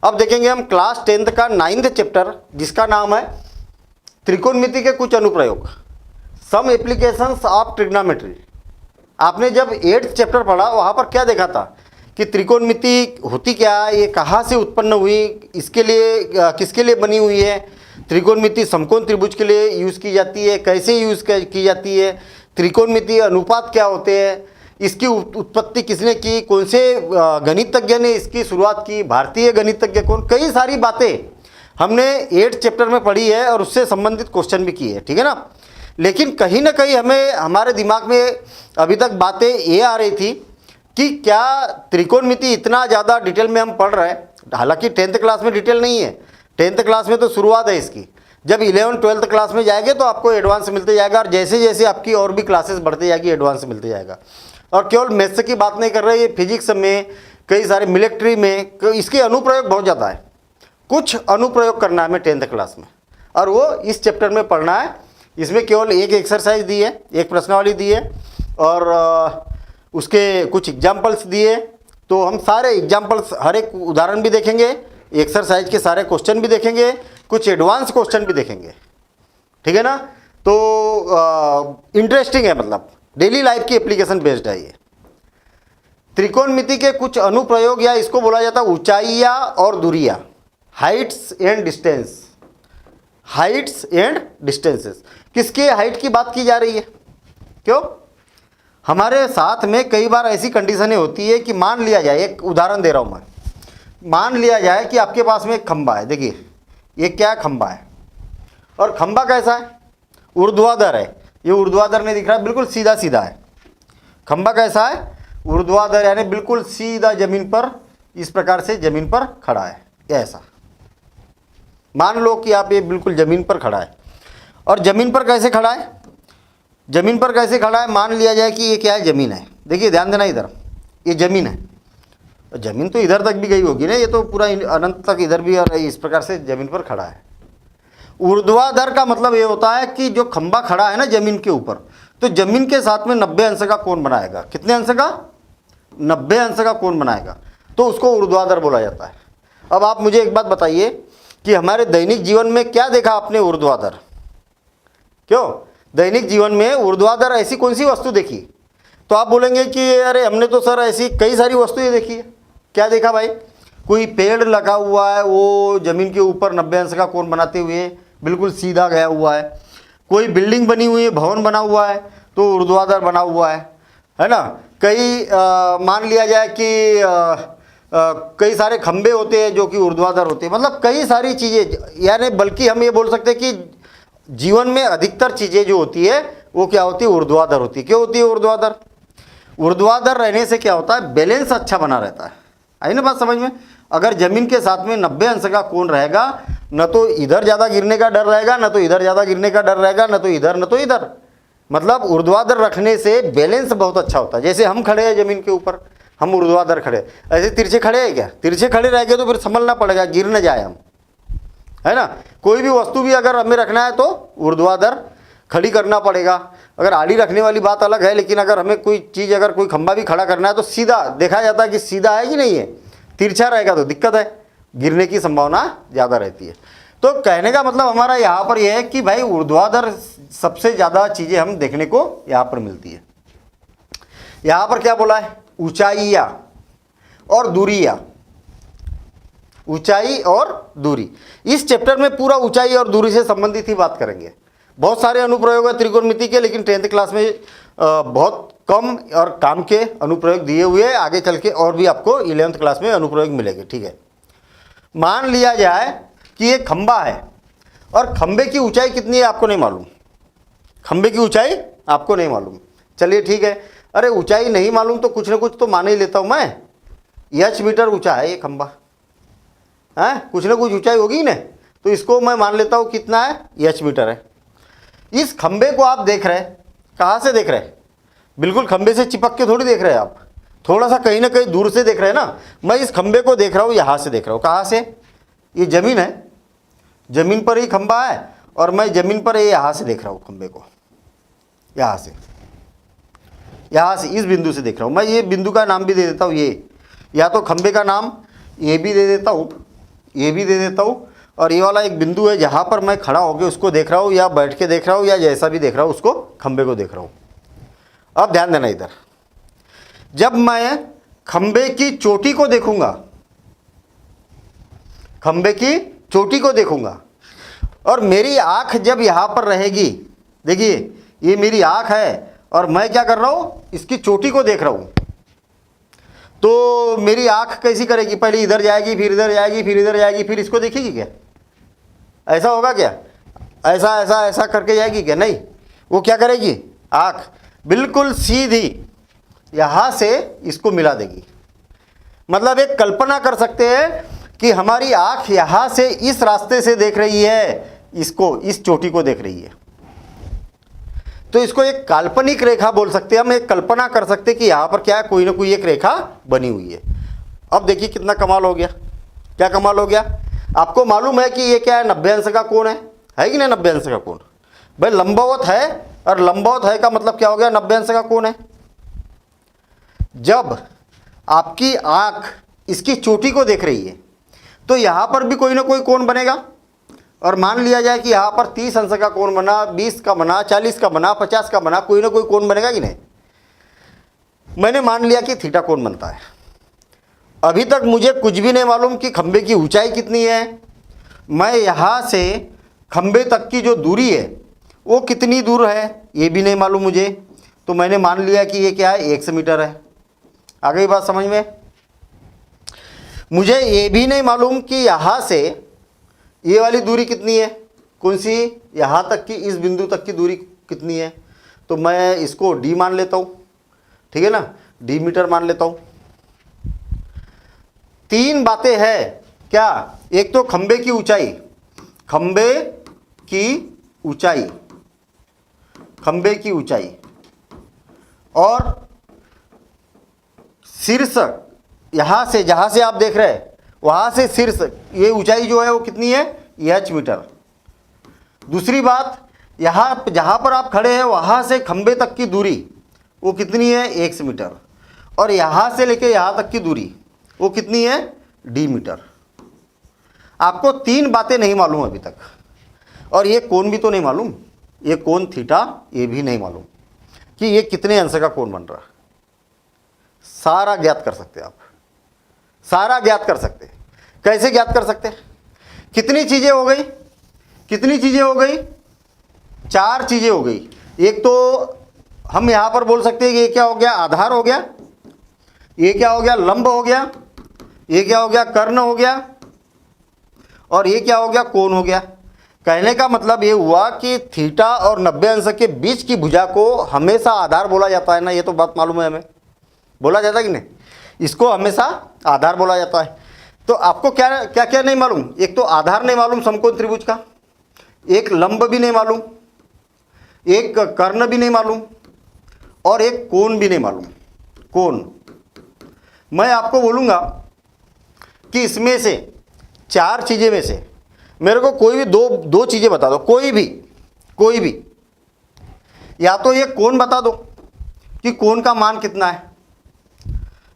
अब देखेंगे हम क्लास 10th का 9th चैप्टर, जिसका नाम है त्रिकोणमिति के कुछ अनुप्रयोग, सम एप्लीकेशंस ऑफ ट्रिग्नोमेट्री। आपने जब 8th चैप्टर पढ़ा वहाँ पर क्या देखा था कि त्रिकोणमिति होती क्या है, ये कहाँ से उत्पन्न हुई, इसके लिए किसके लिए बनी हुई है, त्रिकोणमिति समकोण त्रिभुज के लिए यूज़ की जाती है, कैसे यूज़ की जाती है, त्रिकोणमिति अनुपात क्या होते हैं, इसकी उत्पत्ति किसने की, कौन से गणितज्ञ ने इसकी शुरुआत की, भारतीय गणितज्ञ कौन, कई सारी बातें हमने 8th चैप्टर में पढ़ी है और उससे संबंधित क्वेश्चन भी किए हैं, ठीक है ना। लेकिन कहीं ना कहीं हमें हमारे दिमाग में अभी तक बातें ये आ रही थी कि क्या त्रिकोणमिति इतना ज़्यादा डिटेल में हम पढ़ रहे हैं, हालांकि 10th क्लास में डिटेल नहीं है, 10th क्लास में तो शुरुआत है इसकी, जब 11th 12th क्लास में जाएंगे तो आपको एडवांस मिलते जाएगा, और जैसे जैसे आपकी और भी क्लासेस बढ़ते जाएगी एडवांस मिलते जाएगा। और केवल मैथ्स की बात नहीं कर रहे, ये फिजिक्स में, कई सारे मिलिट्री में, इसके अनुप्रयोग बहुत ज़्यादा है, कुछ अनुप्रयोग करना है हमें 10th क्लास में, और वो इस चैप्टर में पढ़ना है। इसमें केवल एक एक्सरसाइज दी है, एक प्रश्नावली दी है, और उसके कुछ एग्जाम्पल्स दिए, तो हम सारे एग्जाम्पल्स, हर एक उदाहरण भी देखेंगे, एक्सरसाइज के सारे क्वेश्चन भी देखेंगे, कुछ एडवांस क्वेश्चन भी देखेंगे, ठीक है ना। तो इंटरेस्टिंग है, मतलब डेली लाइफ की एप्लीकेशन बेस्ड है ये। त्रिकोणमिति के कुछ अनुप्रयोग, या इसको बोला जाता है ऊंचाइयाँ और दूरियाँ, Heights and distance, Heights and distances. किसके हाइट की बात की जा रही है, क्यों, हमारे साथ में कई बार ऐसी कंडीशनें होती है कि मान लिया जाए, एक उदाहरण दे रहा हूँ मैं, मान लिया जाए कि आपके पास में एक खंबा है, देखिए ये क्या खंबा है, और खंबा कैसा है, ऊर्ध्वाधर है, ये ऊर्ध्वाधर नहीं दिख रहा है, बिल्कुल सीधा सीधा है। खंबा कैसा है, ऊर्ध्वाधर, यानी बिल्कुल सीधा जमीन पर, इस प्रकार से जमीन पर खड़ा है, ऐसा मान लो कि आप ये बिल्कुल जमीन पर खड़ा है। और जमीन पर कैसे खड़ा है, जमीन पर कैसे खड़ा है, मान लिया जाए कि ये क्या है, जमीन है, देखिए ध्यान देना, इधर ये जमीन है, जमीन तो इधर तक भी गई होगी ना, ये तो पूरा अनंत तक इधर भी, और इस प्रकार से जमीन पर खड़ा है। ऊर्ध्वाधर का मतलब ये होता है कि जो खंबा खड़ा है ना जमीन के ऊपर, तो जमीन के साथ में 90 अंश का कोण बनाएगा, कितने अंश का, 90 अंश का कोण बनाएगा, तो उसको ऊर्ध्वाधर बोला जाता है। अब आप मुझे एक बात बताइए कि हमारे दैनिक जीवन में क्या देखा आपने ऊर्ध्वाधर, क्यों, दैनिक जीवन में ऊर्ध्वाधर ऐसी कौन सी वस्तु देखी, तो आप बोलेंगे कि अरे हमने तो सर ऐसी कई सारी वस्तुएं देखी है। क्या देखा भाई, कोई पेड़ लगा हुआ है, वो जमीन के ऊपर 90 अंश का कोण बनाते हुए बिल्कुल सीधा गया हुआ है, कोई बिल्डिंग बनी हुई है, भवन बना हुआ है, तो ऊर्ध्वाधर बना हुआ है ना। कई मान लिया जाए कि कई सारे खंबे होते हैं जो कि ऊर्ध्वाधर होते हैं, मतलब कई सारी चीज़ें, यानी बल्कि हम ये बोल सकते हैं कि जीवन में अधिकतर चीज़ें जो होती है वो क्या होती है, ऊर्ध्वाधर होती है। क्यों होती है ऊर्ध्वाधर, ऊर्ध्वाधर रहने से क्या होता है, बैलेंस अच्छा बना रहता है, आई ना बात समझ में। अगर जमीन के साथ में 90 अंश का कोण रहेगा, न तो इधर ज़्यादा गिरने का डर रहेगा, न तो इधर ज़्यादा गिरने का डर रहेगा, न तो इधर न तो इधर, मतलब ऊर्ध्वाधर रखने से बैलेंस बहुत अच्छा होता है। जैसे हम खड़े हैं जमीन के ऊपर, हम ऊर्ध्वाधर खड़े, ऐसे तिरछे खड़े हैं क्या, तिरछे खड़े रह गए तो फिर संभलना पड़ेगा, गिर न जाए हम, है ना। कोई भी वस्तु भी अगर हमें रखना है तो ऊर्ध्वाधर खड़ी करना पड़ेगा। अगर आड़ी रखने वाली बात अलग है, लेकिन अगर हमें कोई चीज़, अगर कोई खंबा भी खड़ा करना है तो सीधा देखा जाता है कि सीधा है कि नहीं है, तिरछा रहेगा तो दिक्कत है, गिरने की संभावना ज़्यादा रहती है। तो कहने का मतलब हमारा यहाँ पर यह है कि भाई ऊर्ध्वाधर सबसे ज़्यादा चीज़ें हम देखने को यहाँ पर मिलती है। यहाँ पर क्या बोला है, ऊंचाइयाँ और दूरियाँ, ऊंचाई और दूरी। इस चैप्टर में पूरा ऊंचाई और दूरी से संबंधित ही बात करेंगे। बहुत सारे अनुप्रयोग है त्रिकोणमिति के, लेकिन 10th क्लास में बहुत कम और काम के अनुप्रयोग दिए हुए हैं। आगे चल के और भी आपको 11th क्लास में अनुप्रयोग मिलेंगे, ठीक है। मान लिया जाए कि एक खंबा है और खंबे की ऊंचाई कितनी है आपको नहीं मालूम, खंबे की ऊंचाई आपको नहीं मालूम, चलिए ठीक है। अरे ऊंचाई नहीं मालूम तो कुछ ना कुछ तो मान ही लेता हूँ मैं, h मीटर ऊंचा है ये खंबा, है कुछ ना कुछ ऊंचाई होगी ना, तो इसको मैं मान लेता हूँ कितना है, h मीटर है। इस खंबे को आप देख रहे हैं, कहाँ से देख रहे हैं, बिल्कुल खंबे से चिपक के थोड़ी देख रहे हैं आप, थोड़ा सा कहीं ना कहीं दूर से देख रहे हैं ना। मैं इस खंबे को देख रहा हूँ, यहाँ से देख रहा हूँ, कहाँ से, ये ज़मीन है, ज़मीन पर ही खंबा है और मैं ज़मीन पर ये यहाँ से देख रहा हूँ खंबे को, यहाँ से इस बिंदु से देख रहा हूँ। मैं ये बिंदु का नाम भी दे देता हूँ, ये या तो खंबे का नाम ये भी दे देता हूँ, ये भी दे देता हूँ, और ये वाला एक बिंदु है जहाँ पर मैं खड़ा होकर उसको देख रहा हूँ या बैठ के देख रहा हूँ या जैसा भी देख रहा हूँ, उसको खंबे को देख रहा हूँ। अब ध्यान देना इधर, जब मैं खंबे की चोटी को देखूंगा, खंबे की चोटी को देखूंगा, और मेरी आंख जब यहाँ पर रहेगी, देखिए ये मेरी आंख है और मैं क्या कर रहा हूँ, इसकी चोटी को देख रहा हूँ, तो मेरी आंख कैसी करेगी, पहले इधर जाएगी, फिर इधर जाएगी, फिर इधर जाएगी, फिर इसको देखेगी क्या? ऐसा होगा क्या? ऐसा ऐसा ऐसा करके जाएगी क्या? नहीं, वो क्या करेगी, आंख बिल्कुल सीधी यहाँ से इसको मिला देगी। मतलब एक कल्पना कर सकते हैं कि हमारी आंख यहाँ से इस रास्ते से देख रही है, इसको, इस चोटी को देख रही है, तो इसको एक काल्पनिक रेखा बोल सकते हैं हम। एक कल्पना कर सकते हैं कि यहाँ पर क्या है, कोई ना कोई एक रेखा बनी हुई है। अब देखिए कितना कमाल हो गया। क्या कमाल हो गया? आपको मालूम है कि ये क्या है, 90 अंश का कोण है कि नहीं? 90 अंश का कोण भाई लंबवत है, और लंबवत है का मतलब क्या हो गया, 90 अंश का कोण है। जब आपकी आंख इसकी चोटी को देख रही है तो यहाँ पर भी कोई ना कोई कोण बनेगा, और मान लिया जाए कि यहाँ पर 30 अंश का कोण बना, 20 का बना, 40 का बना, 50 का बना, कोई ना कोई कोण बनेगा कि नहीं? मैंने मान लिया कि थीटा कोण बनता है। अभी तक मुझे कुछ भी नहीं मालूम कि खंबे की ऊंचाई कितनी है, मैं यहाँ से खंबे तक की जो दूरी है वो कितनी दूर है ये भी नहीं मालूम मुझे, तो मैंने मान लिया कि ये क्या है, 100 मीटर है। आ गई बात समझ में? मुझे ये भी नहीं मालूम कि यहाँ से ये वाली दूरी कितनी है, कौन सी, यहाँ तक की, इस बिंदु तक की दूरी कितनी है, तो मैं इसको d मान लेता हूँ, ठीक है ना, d मीटर मान लेता हूँ। तीन बातें हैं क्या, एक तो खंबे की ऊंचाई, खंबे की ऊंचाई, खंबे की ऊंचाई, और शीर्ष, यहाँ से जहाँ से आप देख रहे हैं वहाँ से शीर्ष, ये ऊंचाई जो है वो कितनी है, h मीटर। दूसरी बात, यहाँ जहाँ पर आप खड़े हैं वहाँ से खंबे तक की दूरी वो कितनी है, 100 मीटर, और यहाँ से लेके यहाँ तक की दूरी वो कितनी है, d मीटर। आपको तीन बातें नहीं मालूम अभी तक, और ये कोण भी तो नहीं मालूम, ये कोण थीटा ये भी नहीं मालूम कि ये कितने अंश का कोण बन रहा है। सारा ज्ञात कर सकते हैं आप, सारा ज्ञात कर सकते हैं। कैसे ज्ञात कर सकते हैं? कितनी चीजें हो गई, कितनी चीजें हो गई, चार चीजें हो गई। एक तो हम यहां पर बोल सकते हैं कि ये क्या हो गया, आधार हो गया, ये क्या हो गया, लंब हो गया, ये क्या हो गया, कर्ण हो गया, और ये क्या हो गया, कोण हो गया। कहने का मतलब ये हुआ कि थीटा और 90 अंश के बीच की भुजा को हमेशा आधार बोला जाता है ना, ये तो बात मालूम है हमें, बोला जाता है कि नहीं, इसको हमेशा आधार बोला जाता है। तो आपको क्या क्या क्या नहीं मालूम, एक तो आधार नहीं मालूम समकोण त्रिभुज का, एक लंब भी नहीं मालूम, एक कर्ण भी नहीं मालूम, और एक कोण भी नहीं मालूम। कोण मैं आपको बोलूँगा कि इसमें से चार चीज़ें में से मेरे को कोई भी दो चीज़ें बता दो, कोई भी, या तो ये कोण बता दो कि कोण का मान कितना है,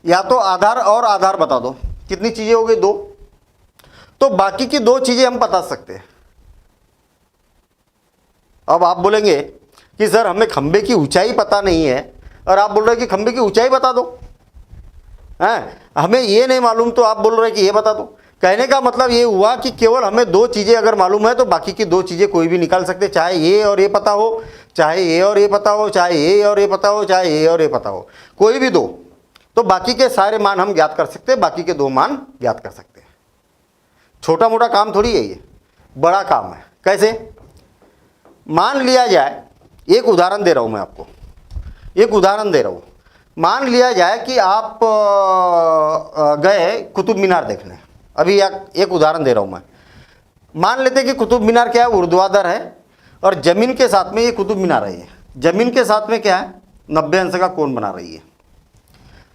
या तो आधार और आधार बता दो। कितनी चीजें हो गई, दो, तो बाकी की दो चीजें हम बता सकते हैं। अब आप बोलेंगे कि सर हमें खंबे की ऊंचाई पता नहीं है, और आप बोल रहे हैं कि खंबे की ऊंचाई बता दो, हैं हमें ये नहीं मालूम, तो आप बोल रहे हैं कि ये बता दो। कहने का मतलब ये हुआ कि केवल हमें दो चीजें अगर मालूम है तो बाकी की दो चीजें कोई भी निकाल सकते, चाहे ये और ये पता हो, चाहे ये और ये पता हो, चाहे ये और ये पता हो, चाहे ये और ये पता हो, कोई भी दो, तो बाकी के सारे मान हम ज्ञात कर सकते हैं, बाकी के दो मान ज्ञात कर सकते हैं। छोटा मोटा काम थोड़ी है ये, बड़ा काम है। कैसे? मान लिया जाए, एक उदाहरण दे रहा हूं मैं आपको, एक उदाहरण दे रहा हूं। मान लिया जाए कि आप गए कुतुब मीनार देखने, अभी एक उदाहरण दे रहा हूं मैं। मान लेते हैं कि कुतुब मीनार क्या है, ऊर्ध्वाधर है, और जमीन के साथ में ये कुतुब मीनार है, ये जमीन के साथ में क्या है, 90 अंश का कोण बना रही है।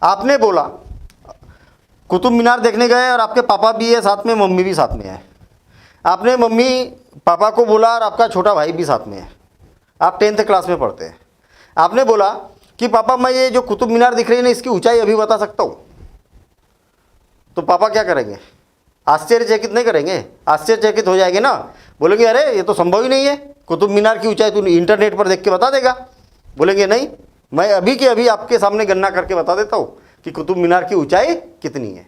आपने बोला कुतुब मीनार देखने गए और आपके पापा भी है साथ में, मम्मी भी साथ में है। आपने मम्मी पापा को बोला और आपका छोटा भाई भी साथ में है, आप 10th क्लास में पढ़ते हैं। आपने बोला कि पापा मैं ये जो कुतुब मीनार दिख रही है ना, इसकी ऊंचाई अभी बता सकता हूँ, तो पापा क्या करेंगे, आश्चर्यचकित नहीं करेंगे? आश्चर्यचकित हो जाएंगे ना, बोलेंगे अरे ये तो संभव ही नहीं है, कुतुब मीनार की ऊंचाई तू इंटरनेट पर देख के बता देगा? बोलेंगे नहीं, मैं अभी के अभी आपके सामने गणना करके बता देता हूँ कि कुतुब मीनार की ऊंचाई कितनी है।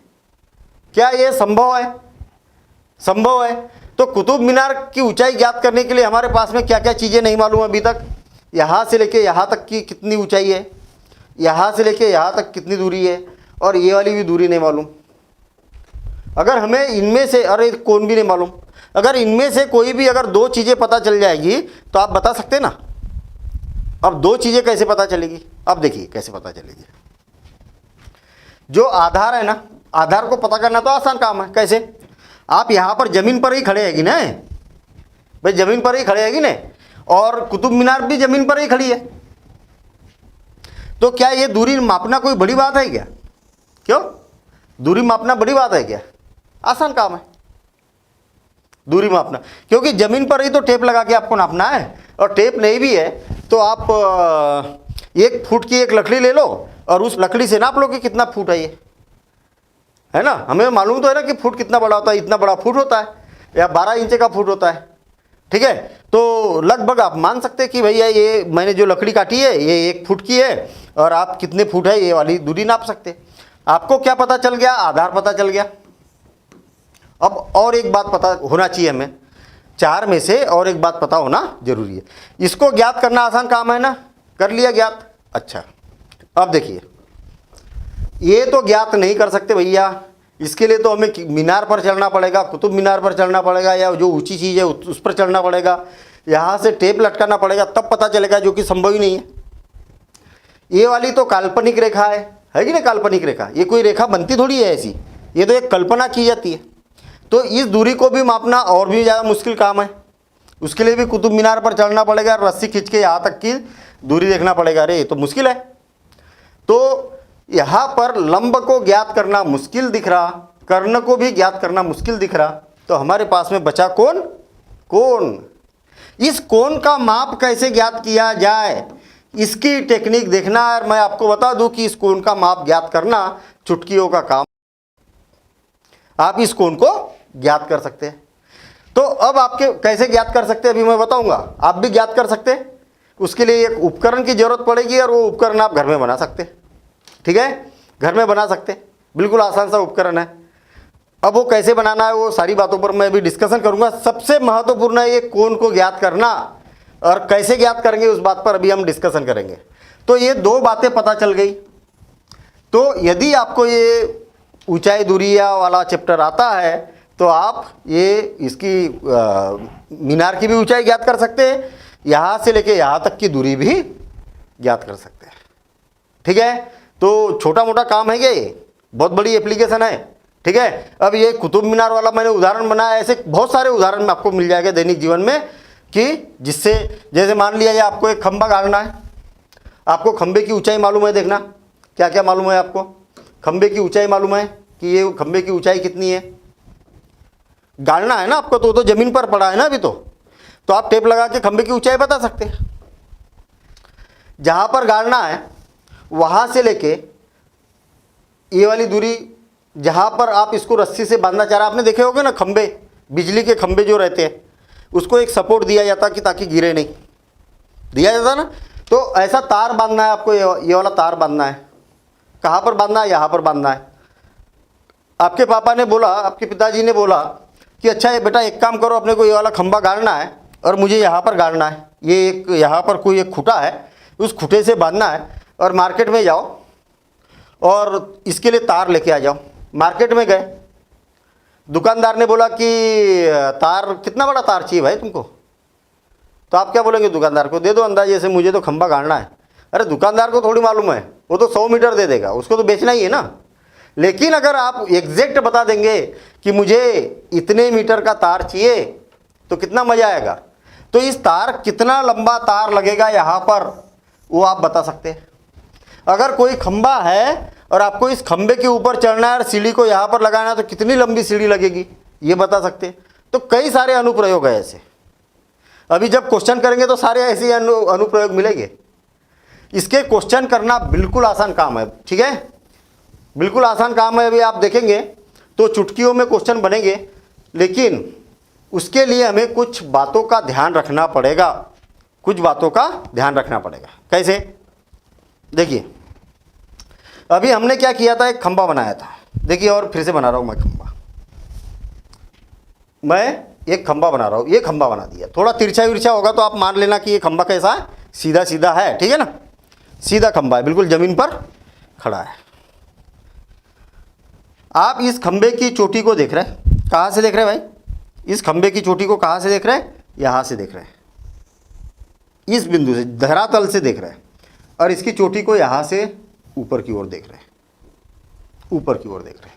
क्या ये संभव है? संभव है। तो कुतुब मीनार की ऊंचाई ज्ञात करने के लिए हमारे पास में क्या क्या चीज़ें नहीं मालूम अभी तक? यहाँ से लेके यहाँ तक की कितनी ऊंचाई है, यहाँ से लेके यहाँ तक कितनी दूरी है, और ये वाली भी दूरी नहीं मालूम। अगर हमें इनमें से, अरे कौन भी नहीं मालूम, अगर इनमें से कोई भी अगर दो चीज़ें पता चल जाएगी तो आप बता सकते ना। अब दो चीज़ें कैसे पता चलेगी? अब देखिए कैसे पता चलेगी। जो आधार है ना, आधार को पता करना तो आसान काम है। कैसे? आप यहाँ पर ज़मीन पर ही खड़े हैगी ना भाई, ज़मीन पर ही खड़े हैगी ना, और कुतुब मीनार भी ज़मीन पर ही खड़ी है। तो क्या ये दूरी मापना कोई बड़ी बात है क्या? क्यों? दूरी मापना बड़ी बात है क्या? आसान काम है दूरी मापना, क्योंकि ज़मीन पर ही तो टेप लगा के आपको नापना है। और टेप नहीं भी है तो आप 1 फुट की एक लकड़ी ले लो और उस लकड़ी से नाप लो कि कितना फुट है ये, है ना। हमें मालूम तो है ना कि फुट कितना बड़ा होता है, इतना बड़ा फुट होता है या 12 इंच का फुट होता है, ठीक है। तो लगभग आप मान सकते हैं कि भैया ये मैंने जो लकड़ी काटी है ये 1 फुट की है, और आप कितने फुट है ये वाली दूरी नाप सकते। आपको क्या पता चल गया? आधार पता चल गया। अब और एक बात पता होना चाहिए हमें, 4 में से और एक बात पता होना जरूरी है। इसको ज्ञात करना आसान काम है ना, कर लिया ज्ञात। अच्छा, अब देखिए ये तो ज्ञात नहीं कर सकते भैया, इसके लिए तो हमें मीनार पर चढ़ना पड़ेगा, कुतुब मीनार पर चढ़ना पड़ेगा, या जो ऊंची चीज़ है उस पर चढ़ना पड़ेगा, यहाँ से टेप लटकाना पड़ेगा, तब पता चलेगा, जो कि संभव ही नहीं है। ये वाली तो काल्पनिक रेखा है कि नहीं? काल्पनिक रेखा, ये कोई रेखा बनती थोड़ी है ऐसी, ये तो एक कल्पना की जाती है। तो इस दूरी को भी मापना और भी ज़्यादा मुश्किल काम है। उसके लिए भी कुतुब मीनार पर चढ़ना पड़ेगा, रस्सी खींच के यहाँ तक की दूरी देखना पड़ेगा। अरे ये तो मुश्किल है। तो यहाँ पर लंब को ज्ञात करना मुश्किल दिख रहा, कर्ण को भी ज्ञात करना मुश्किल दिख रहा, तो हमारे पास में बचा कौन? कोण। इस कोण का माप कैसे ज्ञात किया जाए, इसकी टेक्निक देखना है। मैं आपको बता दूं कि इस कोण का माप ज्ञात करना चुटकियों का काम। आप इस कोण को ज्ञात कर सकते हैं। तो अब आपके कैसे ज्ञात कर सकते हैं अभी मैं बताऊंगा। आप भी ज्ञात कर सकते हैं, उसके लिए एक उपकरण की जरूरत पड़ेगी, और वो उपकरण आप घर में बना सकते हैं, ठीक है। घर में बना सकते हैं, बिल्कुल आसान सा उपकरण है। अब वो कैसे बनाना है वो सारी बातों पर मैं अभी डिस्कशन करूंगा। सबसे महत्वपूर्ण है ये कोण को ज्ञात करना, और कैसे ज्ञात करेंगे उस बात पर अभी हम डिस्कशन करेंगे। तो ये 2 बातें पता चल गई। तो यदि आपको ये ऊंचाई दूरिया वाला चैप्टर आता है तो आप ये इसकी मीनार की भी ऊंचाई ज्ञात कर सकते हैं, यहाँ से लेके यहाँ तक की दूरी भी ज्ञात कर सकते हैं, ठीक है। तो छोटा मोटा काम है क्या? ये बहुत बड़ी एप्लीकेशन है, ठीक है। अब ये कुतुब मीनार वाला मैंने उदाहरण बनाया, ऐसे बहुत सारे उदाहरण में आपको मिल जाएगा दैनिक जीवन में, कि जिससे जैसे मान लिया जाए आपको एक खंबा गाड़ना है, आपको खंबे की ऊंचाई मालूम है। देखना क्या क्या मालूम है आपको। खंबे की ऊंचाई मालूम है कि ये खंबे की ऊंचाई कितनी है, गाड़ना है ना आपको। तो जमीन पर पड़ा है ना अभी, तो आप टेप लगा के खंबे की ऊंचाई बता सकते हैं। जहां पर गाड़ना है वहां से लेके ये वाली दूरी, जहां पर आप इसको रस्सी से बांधना चाह रहे हैं, आपने देखे होंगे ना खंबे, बिजली के खंबे जो रहते हैं, उसको एक सपोर्ट दिया जाता कि ताकि गिरे नहीं, दिया जाता ना। तो ऐसा तार बांधना है आपको, ये वाला तार बांधना है। कहाँ पर बांधना है? यहाँ पर बांधना है। आपके पापा ने बोला, आपके पिताजी ने बोला कि अच्छा ये बेटा एक काम करो, अपने को ये वाला खंबा गाड़ना है और मुझे यहाँ पर गाड़ना है। ये एक यहाँ पर कोई एक खूंटा है, उस खूंटे से बांधना है, और मार्केट में जाओ और इसके लिए तार लेके आ जाओ। मार्केट में गए, दुकानदार ने बोला कि तार कितना बड़ा तार चाहिए भाई तुमको? तो आप क्या बोलेंगे दुकानदार को? दे दो अंदाजे से, मुझे तो खंबा गाड़ना है। अरे दुकानदार को थोड़ी मालूम है, वो तो 100 मीटर दे देगा, उसको तो बेचना ही है ना। लेकिन अगर आप एग्जैक्ट बता देंगे कि मुझे इतने मीटर का तार चाहिए, तो कितना मजा आएगा। तो इस तार कितना लंबा तार लगेगा यहाँ पर, वो आप बता सकते हैं। अगर कोई खंबा है और आपको इस खंबे के ऊपर चढ़ना है और सीढ़ी को यहाँ पर लगाना है, तो कितनी लंबी सीढ़ी लगेगी, ये बता सकते हैं। तो कई सारे अनुप्रयोग है ऐसे। अभी जब क्वेश्चन करेंगे तो सारे ऐसे अनुप्रयोग मिलेंगे। इसके क्वेश्चन करना बिल्कुल आसान काम है, ठीक है, बिल्कुल आसान काम है। अभी आप देखेंगे तो चुटकियों में क्वेश्चन बनेंगे, लेकिन उसके लिए हमें कुछ बातों का ध्यान रखना पड़ेगा, कुछ बातों का ध्यान रखना पड़ेगा। कैसे? देखिए, अभी हमने क्या किया था, एक खंबा बनाया था। देखिए, और फिर से बना रहा हूं मैं एक खंबा बना रहा हूं, ये खंबा बना दिया। थोड़ा तिरछा विरछा होगा तो आप मान लेना कि ये खंबा कैसा है, सीधा सीधा है, ठीक है ना, सीधा खंबा है, बिल्कुल जमीन पर खड़ा है। आप इस खंबे की चोटी को देख रहे हैं, कहाँ से देख रहे हैं भाई? इस खंबे की चोटी को कहाँ से देख रहे हैं? यहाँ से देख रहे हैं, इस बिंदु से, धरातल से देख रहे हैं, और इसकी चोटी को यहाँ से ऊपर की ओर देख रहे हैं, ऊपर की ओर देख रहे हैं,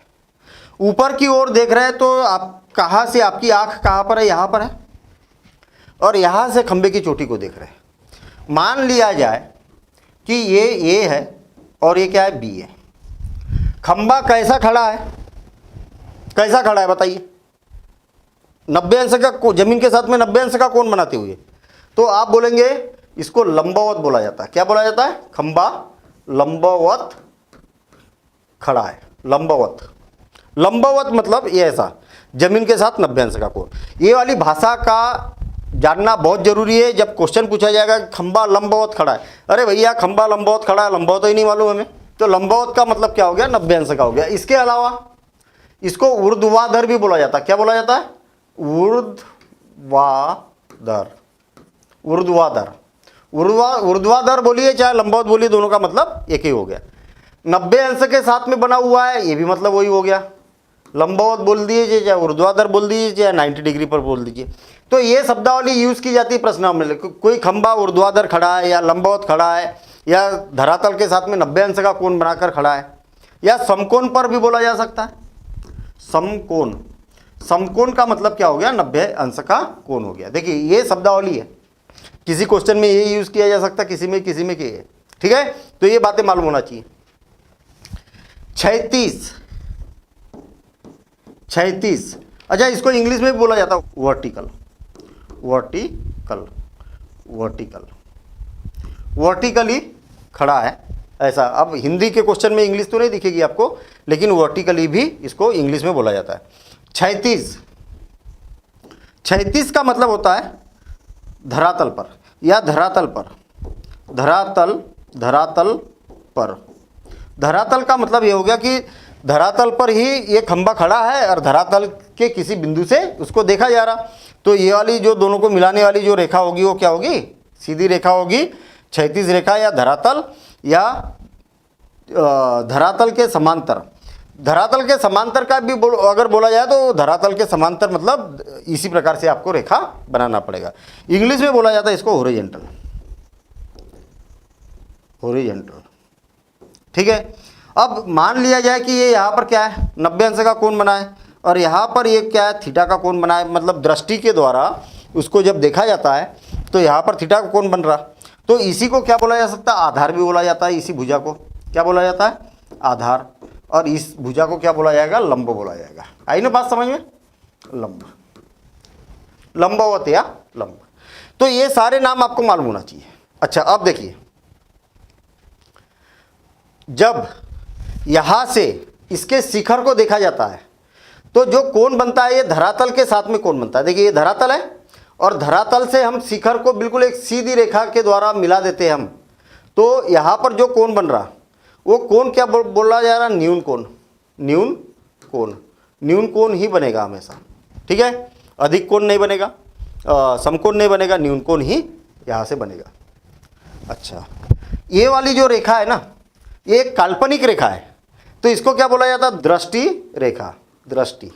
ऊपर की ओर देख रहे हैं। तो आप कहाँ से, आपकी आँख कहाँ पर है? यहाँ पर है, और यहाँ से खंबे की चोटी को देख रहे हैं। मान लिया जाए कि ये ए है और ये क्या है? बी है। खंबा कैसा खड़ा है? कैसा खड़ा है बताइए? 90 अंश का, जमीन के साथ में 90 अंश का कोण बनाते हुए। तो आप बोलेंगे इसको लंबवत बोला जाता है। क्या बोला जाता है? खंबा लंबवत खड़ा है, लंबवत। लंबवत मतलब ये ऐसा, जमीन के साथ 90 अंश का कोण। ये वाली भाषा का जानना बहुत जरूरी है। जब क्वेश्चन पूछा जाएगा खंबा लंबवत खड़ा है, अरे भैया खंबा लंबवत खड़ा है, लंबवत तो ही नहीं मालूम हमें, तो लंबवत का मतलब क्या हो गया? 90 अंश का हो गया। इसके अलावा इसको ऊर्ध्वाधर भी बोला जाता है। क्या बोला जाता है? ऊर्ध्वाधर, ऊर्ध्वाधर, ऊर्ध्वाधर बोलिए चाहे लंबवत बोलिए, दोनों का मतलब एक ही हो गया। 90 अंश के साथ में बना हुआ है, ये भी मतलब वही हो गया। लंबवत बोल दीजिए चाहे ऊर्ध्वाधर बोल दीजिए चाहे 90 डिग्री पर बोल दीजिए। तो ये शब्दावली यूज की जाती है प्रश्नावली में। कोई खंबा ऊर्ध्वाधर खड़ा है या लंबवत खड़ा है या धरातल के साथ में 90 अंश का कोण बनाकर खड़ा है, या समकोण पर भी बोला जा सकता है। समकोण, समकोण का मतलब क्या हो गया? 90 अंश का कोण हो गया। देखिए, ये शब्दावली है, किसी क्वेश्चन में ये यूज किया जा सकता है, किसी में किए, ठीक है। तो ये बातें मालूम होना चाहिए। 36, अच्छा, इसको इंग्लिश में भी बोला जाता है वर्टिकल, वर्टिकल, वर्टिकल, वर्टिकली खड़ा है ऐसा। अब हिंदी के क्वेश्चन में इंग्लिश तो नहीं दिखेगी आपको, लेकिन वर्टिकली भी इसको इंग्लिश में बोला जाता है। 36 का मतलब होता है धरातल पर या धरातल पर, धरातल, धरातल पर। धरातल का मतलब ये हो गया कि धरातल पर ही ये खंबा खड़ा है और धरातल के किसी बिंदु से उसको देखा जा रहा। तो ये वाली जो दोनों को मिलाने वाली जो रेखा होगी वो क्या होगी? सीधी रेखा होगी, क्षैतिज रेखा, या धरातल, या धरातल के समांतर। धरातल के समांतर का भी अगर बोला जाए तो धरातल के समांतर मतलब इसी प्रकार से आपको रेखा बनाना पड़ेगा। इंग्लिश में बोला जाता है इसको हॉरिजॉन्टल, हॉरिजॉन्टल, ठीक है। अब मान लिया जाए कि ये यहाँ पर क्या है? 90 अंश का कोण बना है, और यहाँ पर ये क्या है? थीटा का कोण बना है। मतलब दृष्टि के द्वारा उसको जब देखा जाता है तो यहाँ पर थीटा का कोण बन रहा। तो इसी को क्या बोला जा सकता है? आधार भी बोला जाता है। इसी भुजा को क्या बोला जाता है? आधार। और इस भुजा को क्या बोला जाएगा? लंब बोला जाएगा। आई ना बात समझ में? लंब, लंबवत या लंब। तो ये सारे नाम आपको मालूम होना चाहिए। अच्छा, अब देखिए, जब यहां से इसके शिखर को देखा जाता है तो जो कोण बनता है ये धरातल के साथ में कोण बनता है। देखिए, ये धरातल है और धरातल से हम शिखर को बिल्कुल एक सीधी रेखा के द्वारा मिला देते हैं हम। तो यहाँ पर जो कोण बन रहा वो कोण क्या बोला जा रहा? न्यून कोण, न्यून कोण, न्यून कोण ही बनेगा हमेशा, ठीक है। अधिक कोण नहीं बनेगा, समकोण नहीं बनेगा, न्यून कोण ही यहाँ से बनेगा। अच्छा, ये वाली जो रेखा है ना, ये एक काल्पनिक रेखा है, तो इसको क्या बोला जाता है? दृष्टि रेखा, दृष्टि,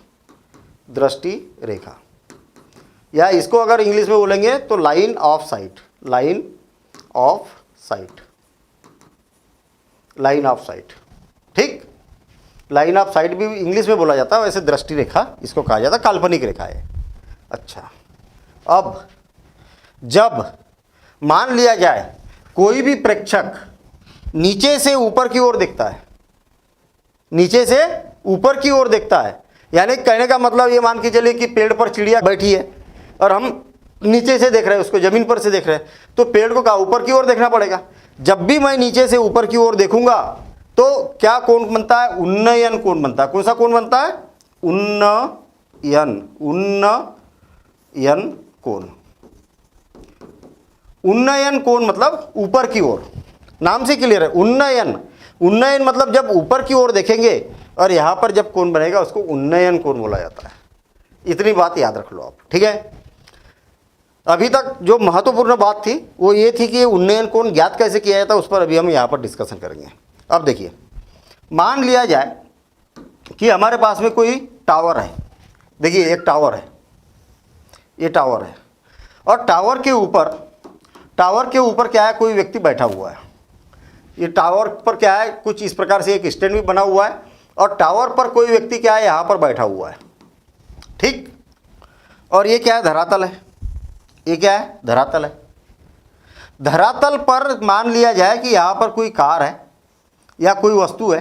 दृष्टि रेखा, या इसको अगर इंग्लिश में बोलेंगे तो line of site, line of site, line of site, ठीक। लाइन ऑफ साइट भी इंग्लिश में बोला जाता है, वैसे दृष्टि रेखा इसको कहा जाता है, काल्पनिक रेखा है। अच्छा, अब जब मान लिया जाए कोई भी प्रेक्षक नीचे से ऊपर की ओर देखता है, नीचे से ऊपर की ओर देखता है, यानी कहने का मतलब ये मान के चलिए कि पेड़ पर चिड़िया बैठी है और हम नीचे से देख रहे हैं उसको, जमीन पर से देख रहे हैं, तो पेड़ को कहा ऊपर की ओर देखना पड़ेगा। जब भी मैं नीचे से ऊपर की ओर देखूंगा तो क्या कोण बनता है? उन्नयन कोण बनता है। कौन सा कोण बनता है? उन्नयन कोण। उन्नयन कोण मतलब ऊपर की ओर, नाम से क्लियर है। उन्नयन मतलब जब ऊपर की ओर देखेंगे और यहां पर जब कोण बनेगा उसको उन्नयन कोण बोला जाता है। इतनी बात याद रख लो आप, ठीक है। अभी तक जो महत्वपूर्ण बात थी वो ये थी कि उन्नयन कोण ज्ञात कैसे किया जाता है, उस पर अभी हम यहाँ पर डिस्कशन करेंगे। अब देखिए, मान लिया जाए कि हमारे पास में कोई टावर है। देखिए एक टावर है, ये टावर है, और टावर के ऊपर क्या है, कोई व्यक्ति बैठा हुआ है। ये टावर पर क्या है, कुछ इस प्रकार से एक स्टैंड भी बना हुआ है, और टावर पर कोई व्यक्ति क्या है, यहाँ पर बैठा हुआ है, ठीक। और ये क्या है, धरातल है। ये क्या है, धरातल है। धरातल पर मान लिया जाए कि यहाँ पर कोई कार है या कोई वस्तु है,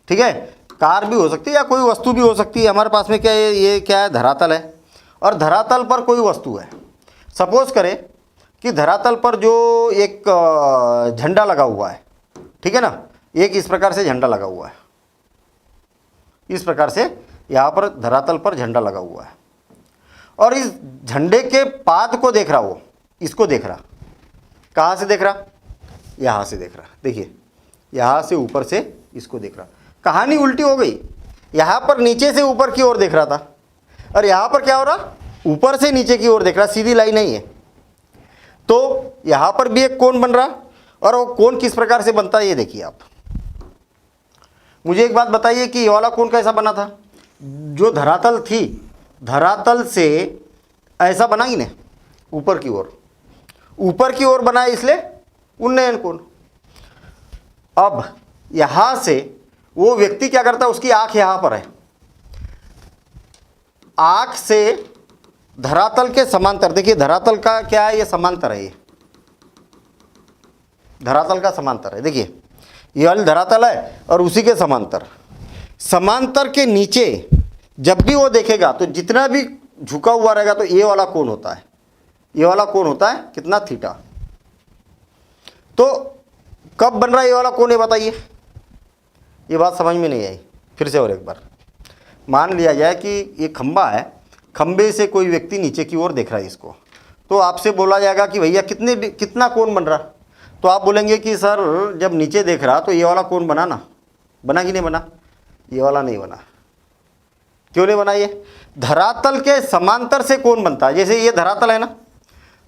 ठीक है। कार भी हो सकती है या कोई वस्तु भी हो सकती है। हमारे पास में क्या है, ये क्या है, धरातल है, और धरातल पर कोई वस्तु है। सपोज करें कि धरातल पर जो एक झंडा लगा हुआ है, ठीक है ना, एक इस प्रकार से झंडा लगा हुआ है, इस प्रकार से यहाँ पर धरातल पर झंडा लगा हुआ है, और इस झंडे के पाद को देख रहा, वो इसको देख रहा। कहाँ से देख रहा, यहाँ से देख रहा। देखिए यहाँ से ऊपर से इसको देख रहा। कहानी उल्टी हो गई, यहाँ पर नीचे से ऊपर की ओर देख रहा था, और यहाँ पर क्या हो रहा, ऊपर से नीचे की ओर देख रहा। सीधी लाइन नहीं है, तो यहाँ पर भी एक कोण बन रहा, और वो कोण किस प्रकार से बनता है ये देखिए आप। मुझे एक बात बताइए कि ये वाला कोण कैसा बना था, जो धरातल थी, धरातल से ऐसा बना ही नहीं, ऊपर की ओर बना, इसलिए उन्नयन कोण। अब यहां से वो व्यक्ति क्या करता है, उसकी आंख यहां पर है, आंख से धरातल के समांतर। देखिए धरातल का क्या है, ये समांतर है, ये धरातल का समांतर है। देखिए ये वाली धरातल है और उसी के समांतर के नीचे जब भी वो देखेगा तो जितना भी झुका हुआ रहेगा तो ये वाला कोण होता है, ये वाला कोण होता है कितना, थीटा। तो कब बन रहा है ये वाला कोण, ये बताइए। ये बात समझ में नहीं आई, फिर से और एक बार। मान लिया जाए कि ये खंबा है, खंबे से कोई व्यक्ति नीचे की ओर देख रहा है इसको, तो आपसे बोला जाएगा कि भैया कितना कोण बन रहा, तो आप बोलेंगे कि सर जब नीचे देख रहा तो ये वाला कोण बना ना, बना कि नहीं बना, ये वाला नहीं बना। क्यों नहीं बना, ये धरातल के समांतर से कोण बनता है। जैसे ये धरातल है ना,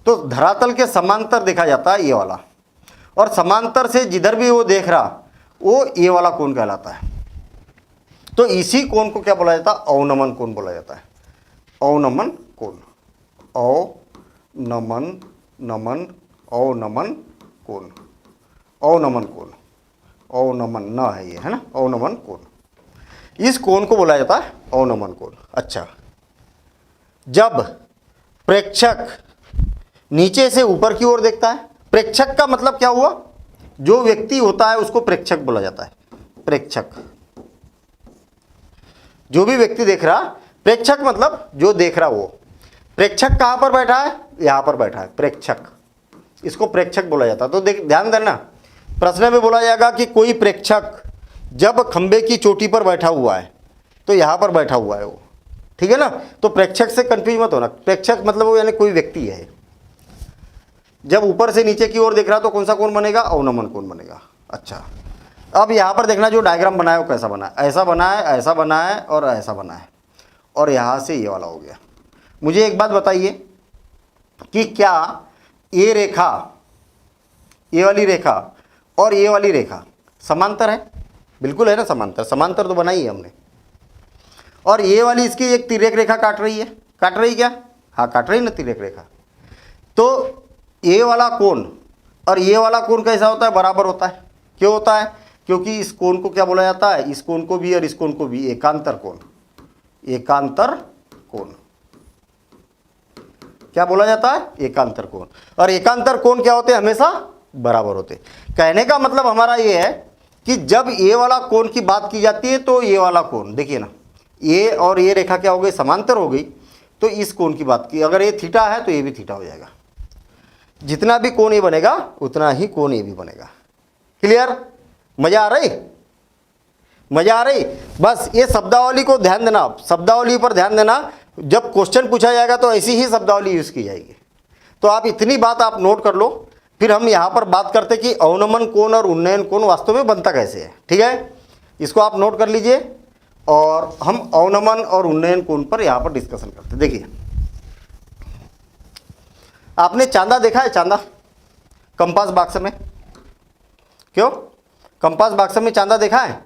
तो धरातल के समांतर देखा जाता है ये वाला, और समांतर से जिधर भी वो देख रहा वो ये वाला कोण कहलाता है। तो इसी कोण को क्या बोला जाता है, अवनमन कोण बोला जाता है। अवनमन कोण, अवनमन कोण, अवनमन कोण, अवनमन न है ये, है ना, अवनमन कोण। इस कोण को बोला जाता है अवनमन कोण। अच्छा, जब प्रेक्षक नीचे से ऊपर की ओर देखता है, प्रेक्षक का मतलब क्या हुआ, जो व्यक्ति होता है उसको प्रेक्षक बोला जाता है। प्रेक्षक, जो भी व्यक्ति देख रहा, प्रेक्षक मतलब जो देख रहा वो। प्रेक्षक कहां पर बैठा है, यहां पर बैठा है प्रेक्षक, इसको प्रेक्षक बोला जाता है। तो ध्यान देना, प्रश्न में बोला जाएगा कि कोई प्रेक्षक जब खंबे की चोटी पर बैठा हुआ है तो यहां पर बैठा हुआ है वो, ठीक है ना। तो प्रेक्षक से कंफ्यूज मत होना, प्रेक्षक मतलब वो यानी कोई व्यक्ति है। जब ऊपर से नीचे की ओर देख रहा तो कौन सा कोण बनेगा, अवनमन कोण बनेगा। अच्छा, अब यहाँ पर देखना जो डायग्राम बनाया वो कैसा बना है, ऐसा बना है, ऐसा बना है और ऐसा बना है, और यहाँ से ये वाला हो गया। मुझे एक बात बताइए कि क्या ये रेखा, ये वाली रेखा और ये वाली रेखा समांतर है? बिल्कुल है ना, समांतर तो बनाई है हमने। और ये वाली इसकी एक तिर्यक रेखा काट रही है, काट रही क्या, हाँ काट रही ना तिर्यक रेखा। तो ये वाला कोण और ये वाला कोण कैसा होता है, बराबर होता है। क्यों होता है, क्योंकि इस कोण को क्या बोला जाता है, इस कोण को भी और इस कोण को भी एकांतर कोण, एकांतर कोण क्या बोला जाता है, एकांतर कोण। और एकांतर कोण क्या होते हैं, हमेशा बराबर होते। कहने का मतलब हमारा ये है कि जब ये वाला कोण की बात की जाती है तो ये वाला कोण देखिए ना, ये और ये रेखा क्या हो गई, समांतर हो गई। तो इस कोण की बात की, अगर ये थीटा है तो ये भी थीटा हो जाएगा। जितना भी कोण ये बनेगा उतना ही कोण ये भी बनेगा। क्लियर, मजा आ रही। मजा आ रही? बस ये शब्दावली को ध्यान देना, आप शब्दावली पर ध्यान देना। जब क्वेश्चन पूछा जाएगा तो ऐसी ही शब्दावली यूज की जाएगी। तो आप इतनी बात आप नोट कर लो, फिर हम यहाँ पर बात करते कि अवनमन कोण और उन्नयन कोण वास्तव में बनता कैसे है। ठीक है, इसको आप नोट कर लीजिए और हम अवनमन और उन्नयन कोण पर यहाँ पर डिस्कशन करते। देखिए, आपने चांदा देखा है? चांदा कंपास बॉक्स में, क्यों कंपास बॉक्स में चांदा देखा है?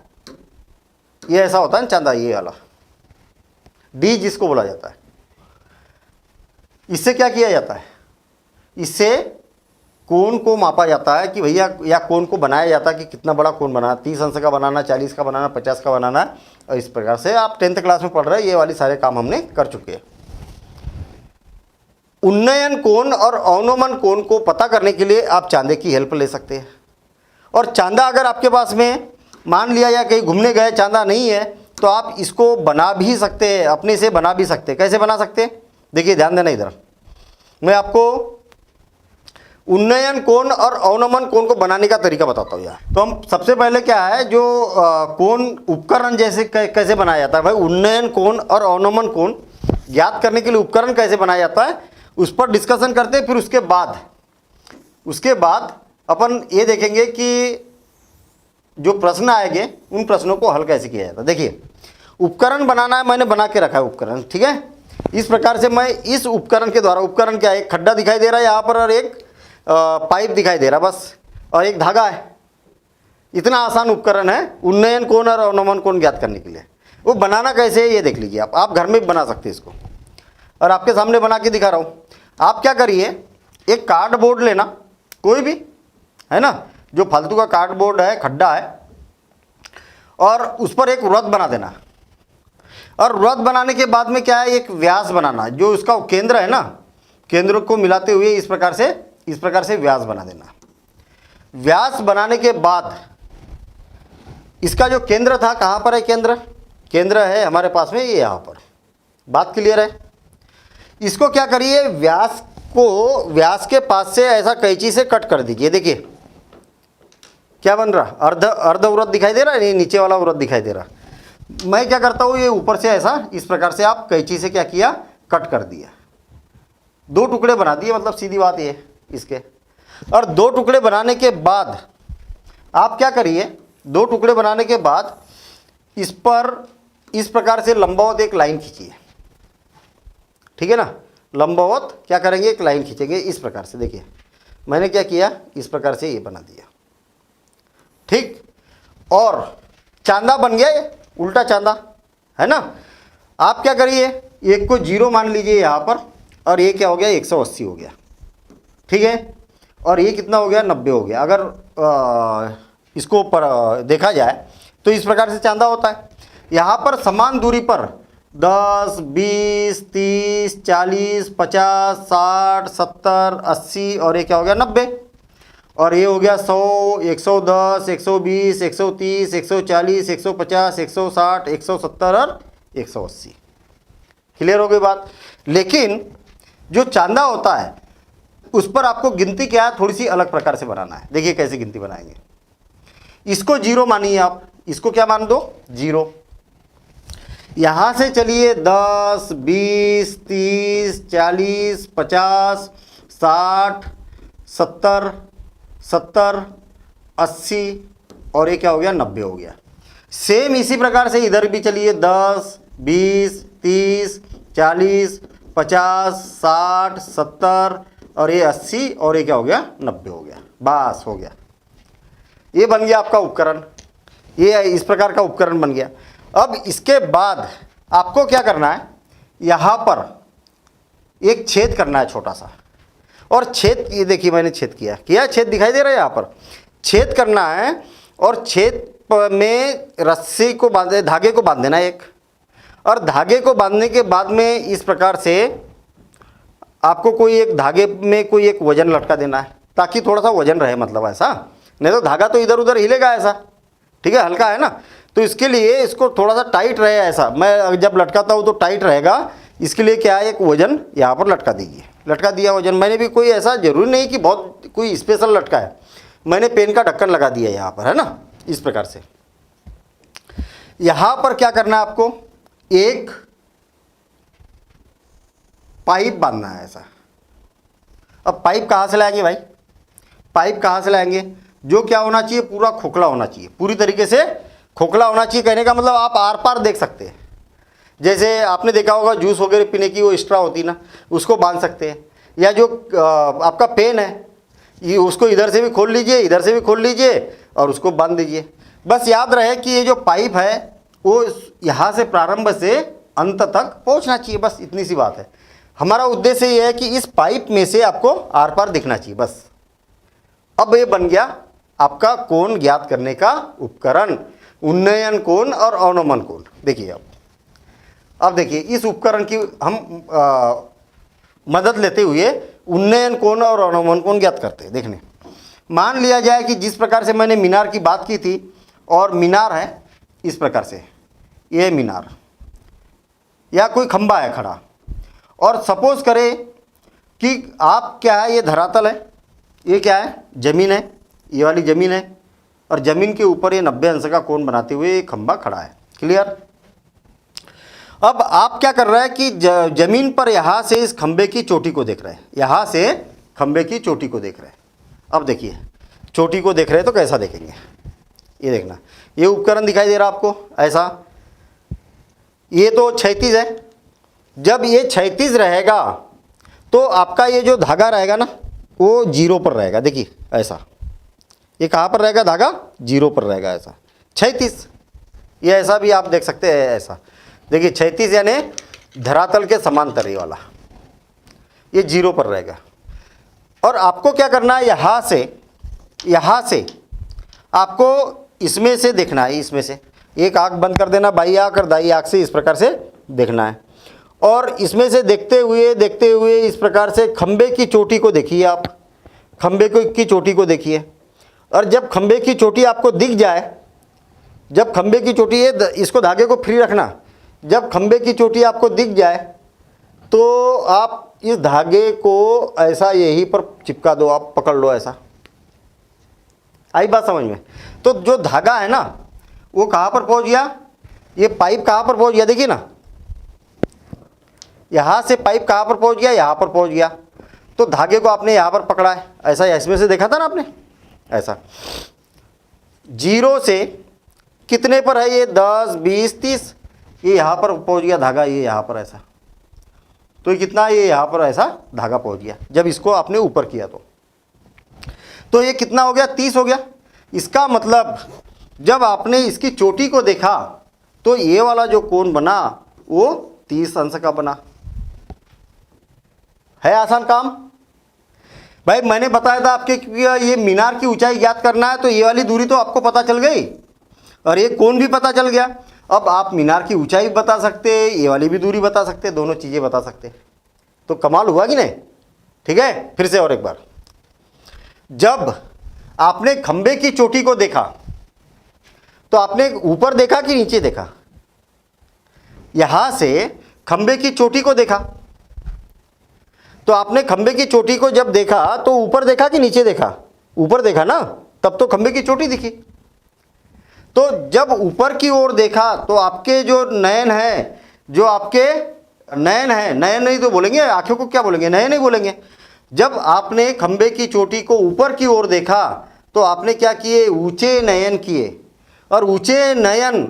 ये ऐसा होता है चांदा, ये वाला डी जिसको बोला जाता है। इससे क्या किया जाता है? इससे कोण को मापा जाता है कि भैया, या कोण को बनाया जाता है कि कितना बड़ा कोण बनाना, 30 अंश का बनाना, 40 का बनाना, 50 का बनाना। और इस प्रकार से आप 10th क्लास में पढ़ रहे हैं, ये वाली सारे काम हमने कर चुके हैं। उन्नयन कोण और अवनमन कोण को पता करने के लिए आप चांदे की हेल्प ले सकते हैं। और चांदा अगर आपके पास में मान लिया या कहीं घूमने गए चांदा नहीं है, तो आप इसको बना भी सकते हैं, अपने से बना भी सकते हैं। कैसे बना सकते हैं? देखिए ध्यान देना, इधर मैं आपको उन्नयन कोण और अवनमन कोण को बनाने का तरीका बताता हूँ यार। तो हम सबसे पहले क्या है, जो कोण उपकरण जैसे कैसे बनाया जाता है भाई, उन्नयन कोण और अवनमन कोण ज्ञात करने के लिए उपकरण कैसे बनाया जाता है उस पर डिस्कशन करते हैं। फिर उसके बाद अपन ये देखेंगे कि जो प्रश्न आएंगे उन प्रश्नों को हल कैसे किया जाता है। देखिए, उपकरण बनाना है, मैंने बना के रखा है उपकरण। ठीक है, इस प्रकार से मैं इस उपकरण के द्वारा, उपकरण क्या है, एक खड्डा दिखाई दे रहा है यहाँ पर और एक पाइप दिखाई दे रहा बस, और एक धागा है। इतना आसान उपकरण है उन्नयन कोण और अवनमन कोण ज्ञात करने के लिए। वो बनाना कैसे है ये देख लीजिए। आप घर में भी बना सकते हैं इसको, और आपके सामने बना के दिखा रहा हूँ। आप क्या करिए, एक कार्डबोर्ड लेना, कोई भी है ना, जो फालतू का कार्डबोर्ड है, खड्डा है, और उस पर एक वृत्त बना देना। और वृत्त बनाने के बाद में क्या है, एक व्यास बनाना, जो उसका केंद्र है ना, केंद्र को मिलाते हुए इस प्रकार से व्यास बना देना। व्यास बनाने के बाद इसका जो केंद्र था, कहाँ पर है केंद्र है हमारे पास में, ये यहाँ पर। बात क्लियर है? इसको क्या करिए, व्यास के पास से ऐसा कैंची से कट कर दीजिए। देखिए क्या बन रहा, अर्ध वृत्त दिखाई दे रहा है, नीचे वाला वृत्त दिखाई दे रहा। मैं क्या करता हूँ, ये ऊपर से ऐसा इस प्रकार से आप कैंची से क्या किया, कट कर दिया। 2 टुकड़े बना दिए, मतलब सीधी बात ये इसके। और 2 टुकड़े बनाने के बाद आप क्या करिए, 2 टुकड़े बनाने के बाद इस पर इस प्रकार से लंबवत एक लाइन खींचिए। ठीक है ना, लंबवत क्या करेंगे, एक लाइन खींचेंगे इस प्रकार से। देखिए मैंने क्या किया, इस प्रकार से ये बना दिया। ठीक, और चांदा बन गया, ये उल्टा चांदा है ना। आप क्या करिए, एक को 0 मान लीजिए यहाँ पर, और ये क्या हो गया, 180 हो गया। ठीक है, और ये कितना हो गया, 90 हो गया। अगर इसको पर देखा जाए तो इस प्रकार से चांदा होता है। यहाँ पर समान दूरी पर 10, 20, 30, 40, 50, 60, 70, 80 और ये क्या हो गया, 90। और ये हो गया 100, 110, 120, 130, 140, 150, 160, 170 और 180। क्लियर हो गई बात। लेकिन जो चांदा होता है उस पर आपको गिनती क्या है, थोड़ी सी अलग प्रकार से बनाना है। देखिए कैसे गिनती बनाएंगे। इसको 0 मानिए आप, इसको क्या मान दो, 0। यहाँ से चलिए 10, 20, 30, 40, 50, 60, 70, 80 और ये क्या हो गया, 90 हो गया। सेम इसी प्रकार से इधर भी चलिए 10, 20, 30, 40, 50, 60, 70 और ये 80 और ये क्या हो गया, 90 हो गया। बस हो गया, ये बन गया आपका उपकरण। ये इस प्रकार का उपकरण बन गया। अब इसके बाद आपको क्या करना है, यहाँ पर एक छेद करना है छोटा सा। और छेद, ये देखिए मैंने छेद किया, छेद दिखाई दे रहा है यहाँ पर। छेद करना है और छेद में रस्सी को बांधे, धागे को बांध देना एक। और धागे को बांधने के बाद में इस प्रकार से आपको कोई एक धागे में कोई एक वजन लटका देना है, ताकि थोड़ा सा वजन रहे, मतलब ऐसा नहीं तो धागा तो इधर उधर हिलेगा ऐसा। ठीक है, हल्का है ना, तो इसके लिए इसको थोड़ा सा टाइट रहे ऐसा। मैं जब लटकाता हूँ तो टाइट रहेगा, इसके लिए क्या है, एक वजन यहाँ पर लटका दीजिए। लटका दिया वजन, मैंने भी कोई ऐसा जरूरी नहीं कि बहुत कोई स्पेशल लटका है, मैंने पेन का ढक्कन लगा दिया यहाँ पर, है ना, इस प्रकार से। यहां पर क्या करना है आपको, एक पाइप बांधना है ऐसा। अब पाइप कहाँ से लाएंगे भाई, पाइप कहाँ से लाएंगे, जो क्या होना चाहिए, पूरा खोखला होना चाहिए, पूरी तरीके से खोखला होना चाहिए। कहने का मतलब आप आर पार देख सकते हैं। जैसे आपने देखा होगा जूस वगैरह पीने की वो स्ट्रा होती ना, उसको बांध सकते हैं। या जो आपका पेन है, ये उसको इधर से भी खोल लीजिए, इधर से भी खोल लीजिए और उसको बांध दीजिए। बस याद रहे कि ये जो पाइप है वो यहाँ से प्रारंभ से अंत तक पहुँचना चाहिए, बस इतनी सी बात है। हमारा उद्देश्य ये है कि इस पाइप में से आपको आर पार दिखना चाहिए बस। अब ये बन गया आपका कोण ज्ञात करने का उपकरण, उन्नयन कोण और अवनमन कोण। देखिए अब देखिए इस उपकरण की हम मदद लेते हुए उन्नयन कोण और अवनमन कोण ज्ञात करते हैं। देखने, मान लिया जाए कि जिस प्रकार से मैंने मीनार की बात की थी, और मीनार है इस प्रकार से, ये मीनार या कोई खंबा है खड़ा, और सपोज करें कि आप क्या है, ये धरातल है, ये क्या है, ज़मीन है, ये वाली ज़मीन है, और ज़मीन के ऊपर ये 90 अंश का कोण बनाते हुए एक खंबा खड़ा है। क्लियर। अब आप क्या कर रहे हैं कि ज़मीन पर यहाँ से इस खंबे की चोटी को देख रहे हैं, यहाँ से खंबे की चोटी को देख रहे हैं। अब देखिए चोटी को देख रहे हैं तो कैसा देखेंगे, ये देखना, ये उपकरण दिखाई दे रहा आपको ऐसा, ये तो क्षैतिज है। जब ये क्षैतिज रहेगा तो आपका ये जो धागा रहेगा ना वो जीरो पर रहेगा। देखिए ऐसा, ये कहाँ पर रहेगा, धागा जीरो पर रहेगा ऐसा, क्षैतिज। ये ऐसा भी आप देख सकते हैं ऐसा, देखिए क्षैतिज यानी धरातल के समांतर ये वाला, ये जीरो पर रहेगा। और आपको क्या करना है, यहाँ से आपको इसमें से देखना है, इसमें से एक आँख बंद कर देना, बाई आँख और दाई आँख से इस प्रकार से देखना है। और इसमें से देखते हुए इस प्रकार से खंबे की चोटी को देखिए आप, खंबे की चोटी को देखिए। और जब खंबे की चोटी आपको दिख जाए, जब खंबे की चोटी, ये इसको धागे को फ्री रखना, जब खंबे की चोटी आपको दिख जाए तो आप इस धागे को ऐसा यहीं पर चिपका दो, आप पकड़ लो ऐसा। आई बात समझ में। तो जो धागा है ना वो कहाँ पर पहुँच गया, ये पाइप कहाँ पर पहुँच गया, देखिए ना, यहाँ से पाइप कहाँ पर पहुँच गया, यहाँ पर पहुँच गया। तो धागे को आपने यहाँ पर पकड़ा है ऐसा, इसमें से देखा था ना आपने ऐसा। जीरो से कितने पर है ये, 10 20 30, ये यहाँ पर पहुँच गया धागा, ये यहाँ पर ऐसा। तो ये कितना, ये यहाँ पर ऐसा धागा पहुँच गया जब इसको आपने ऊपर किया तो ये कितना हो गया, 30 हो गया। इसका मतलब जब आपने इसकी चोटी को देखा तो ये वाला जो कोण बना वो 30 अंश का बना। है आसान काम भाई। मैंने बताया था आपके कि ये मीनार की ऊंचाई ज्ञात करना है, तो ये वाली दूरी तो आपको पता चल गई और ये कोण भी पता चल गया। अब आप मीनार की ऊंचाई भी बता सकते, ये वाली भी दूरी बता सकते, दोनों चीज़ें बता सकते। तो कमाल हुआ कि नहीं। ठीक है, फिर से और एक बार, जब आपने खंबे की चोटी को देखा तो आपने ऊपर देखा कि नीचे देखा, यहां से खंबे की चोटी को देखा तो आपने खंबे की चोटी को जब देखा तो ऊपर देखा कि नीचे देखा, ऊपर देखा ना, तब तो खंबे की चोटी दिखी। तो जब ऊपर की ओर देखा तो आपके जो नयन है, जो आपके नयन है, नयन नहीं तो बोलेंगे, आंखों को क्या बोलेंगे, नयन ही बोलेंगे। जब आपने खंबे की चोटी को ऊपर की ओर देखा तो आपने क्या किए, ऊंचे नयन किए। और ऊंचे नयन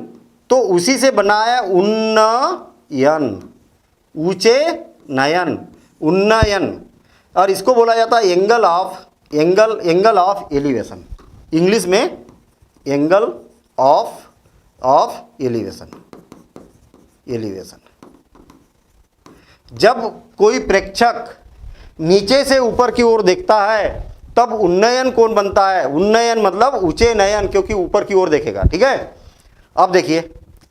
तो उसी से बनाया उन्नयन, ऊंचे नयन, उन्नयन। और इसको बोला जाता है एंगल ऑफ एलिवेशन, इंग्लिश में एंगल ऑफ एलिवेशन। जब कोई प्रेक्षक नीचे से ऊपर की ओर देखता है तब उन्नयन कोण बनता है। उन्नयन मतलब ऊंचे नयन, क्योंकि ऊपर की ओर देखेगा। ठीक है, अब देखिए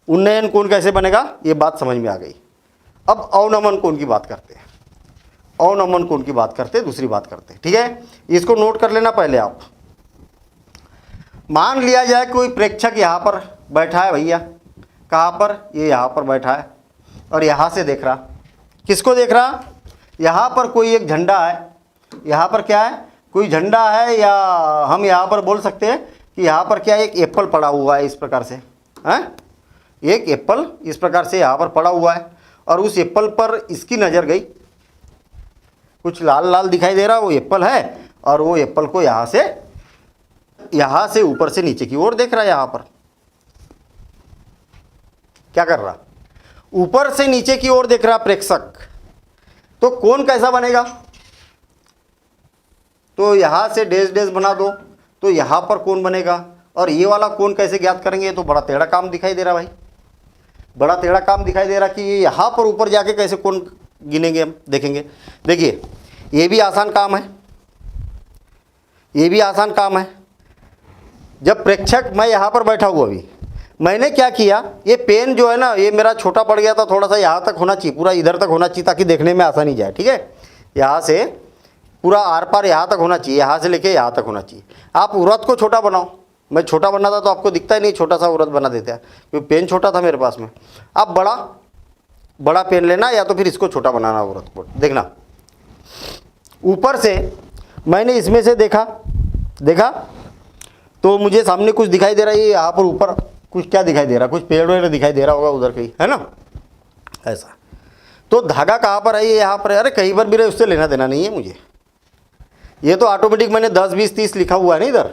उन्नयन कोण कैसे बनेगा, ये बात समझ में आ गई। अब अवनमन कोण की बात करते हैं, अवनमन कोण की बात करते, दूसरी बात करते हैं। ठीक है, इसको नोट कर लेना पहले आप। मान लिया जाए कोई प्रेक्षक यहाँ पर बैठा है भैया, कहाँ पर, ये यहाँ पर बैठा है और यहाँ से देख रहा, किसको देख रहा, यहाँ पर कोई एक झंडा है, यहाँ पर क्या है, कोई झंडा है, या हम यहाँ पर बोल सकते हैं कि यहाँ पर क्या एक एप्पल पड़ा हुआ है इस प्रकार से, हैं, एक एप्पल इस प्रकार से यहाँ पर पड़ा हुआ है और उस एप्पल पर इसकी नज़र गई, कुछ लाल लाल दिखाई दे रहा, वो एप्पल है और वो एप्पल को यहाँ से ऊपर से नीचे की ओर देख रहा है। यहाँ पर क्या कर रहा, ऊपर से नीचे की ओर देख रहा प्रेक्षक। तो कोण कैसा बनेगा, तो यहाँ से डैश डैश बना दो तो यहाँ पर कोण बनेगा। और ये वाला कोण कैसे ज्ञात करेंगे, ये तो बड़ा टेढ़ा काम दिखाई दे रहा भाई, बड़ा टेढ़ा काम दिखाई दे रहा कि ये यहाँ पर ऊपर जाके कैसे कोण गिनेंगे हम, देखेंगे। देखिए ये भी आसान काम है, ये भी आसान काम है। जब प्रेक्षक, मैं यहाँ पर बैठा हुआ, अभी मैंने क्या किया, ये पेन जो है ना ये मेरा छोटा पड़ गया था, थोड़ा सा यहाँ तक होना चाहिए, पूरा इधर तक होना चाहिए ताकि देखने में आसानी जाए। ठीक है, यहाँ से पूरा आर पार यहाँ तक होना चाहिए, यहाँ से लेके यहाँ तक होना चाहिए। आप उरत को छोटा बनाओ, मैं छोटा बना था तो आपको दिखता ही नहीं, छोटा सा उरत बना देते हैं क्योंकि पेन छोटा था मेरे पास में। आप बड़ा पेन लेना या तो फिर इसको छोटा बनाना उरत को। देखना ऊपर से मैंने इसमें से देखा तो मुझे सामने कुछ दिखाई दे रहा है, यहाँ पर ऊपर कुछ क्या दिखाई दे रहा, कुछ पेड़ वेड़ दिखाई दे रहा होगा उधर कहीं, है ना, ऐसा। तो धागा कहाँ पर है, ये यहाँ पर है। अरे कहीं पर भी रहे उससे लेना देना नहीं है मुझे, ये तो ऑटोमेटिक मैंने 10 20 30 लिखा हुआ है ना इधर,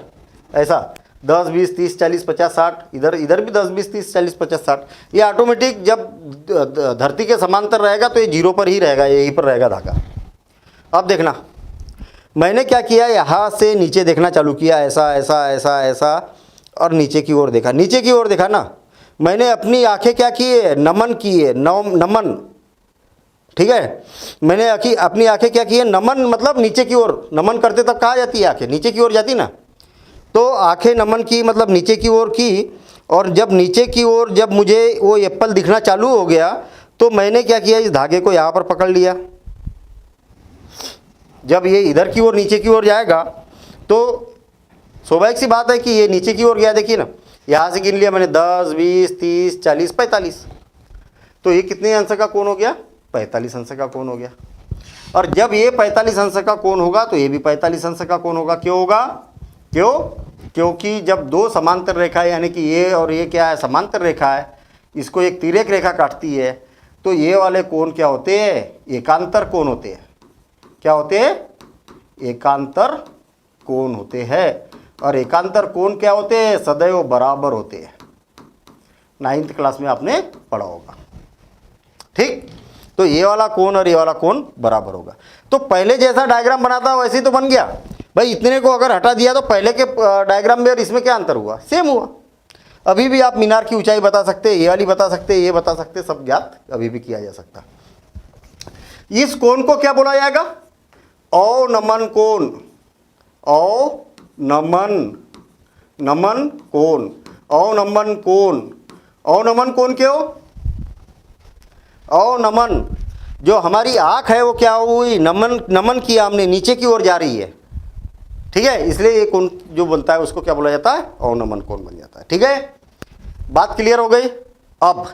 ऐसा 10 20 30 40 50 60, इधर भी 10 20 30 40 50 60। ये ऑटोमेटिक जब धरती के समांतर रहेगा तो ये जीरो पर ही रहेगा, यहीं पर रहेगा धागा। अब देखना मैंने क्या किया, यहाँ से नीचे देखना चालू किया, ऐसा ऐसा ऐसा ऐसा, और नीचे की ओर देखा, नीचे की ओर देखा ना, मैंने अपनी आंखें क्या किए, नमन किए, नमन। ठीक है, मैंने अपनी आंखें क्या की है, नमन, मतलब नीचे की ओर नमन करते तब कहाँ जाती है आंखें, नीचे की ओर जाती ना। तो आंखें नमन की मतलब नीचे की ओर की, और जब नीचे की ओर जब मुझे वो एप्पल दिखना चालू हो गया तो मैंने क्या किया, इस धागे को यहाँ पर पकड़ लिया। जब ये इधर की ओर नीचे की ओर जाएगा तो स्वाभाविक सी बात है कि ये नीचे की ओर गया, देखिए ना, यहाँ से गिन लिया मैंने 10 20 30 40 45, तो ये कितने अंश का कोण हो गया, 45 अंश का कोण हो गया। और जब ये 45 अंश का कोण होगा तो ये भी 45 अंश का कोण होगा। क्यों होगा, क्योंकि जब दो समांतर रेखा है, यानी कि ये और ये क्या है, समांतर रेखा है, इसको एक तिर्यक रेखा काटती है, तो ये वाले कोण क्या होते हैं, एकांतर कोण होते हैं। क्या होते हैं, एकांतर कोण होते हैं। और एकांतर कोण क्या होते हैं, सदैव बराबर होते हैं। 9th क्लास में आपने पढ़ा होगा। ठीक, तो ये वाला कोण और ये वाला कोण बराबर होगा। तो पहले जैसा डायग्राम बना था वैसे ही तो बन गया भाई। इतने को अगर हटा दिया तो पहले के डायग्राम में और इसमें क्या अंतर हुआ, सेम हुआ। अभी भी आप मीनार की ऊंचाई बता सकते, ये वाली बता सकते, ये बता सकते, सब ज्ञात अभी भी किया जा सकता। इस कोण को क्या बोला जाएगा, अवनमन कोण, नमन कोण, अवनमन कोण। अवनमन कोण क्यों, अवनमन, जो हमारी आँख है वो क्या हुई, नमन किया हमने, नीचे की ओर जा रही है। ठीक है, इसलिए ये कोण जो बनता है उसको क्या बोला जाता है, अवनमन कोण बन जाता है। ठीक है, बात क्लियर हो गई। अब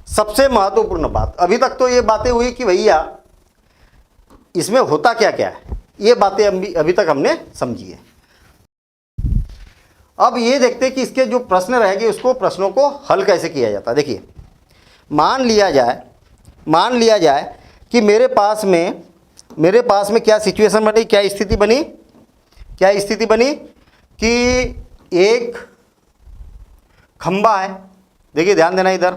सबसे महत्वपूर्ण बात, अभी तक तो ये बातें हुई कि भैया इसमें होता क्या क्या है, ये बातें अभी तक हमने समझी है। अब ये देखते हैं कि इसके जो प्रश्न रहेंगे उसको, प्रश्नों को हल कैसे किया जाता है। देखिए, मान लिया जाए कि मेरे पास में क्या सिचुएशन बनी, क्या स्थिति बनी कि एक खंबा है। देखिए ध्यान देना, इधर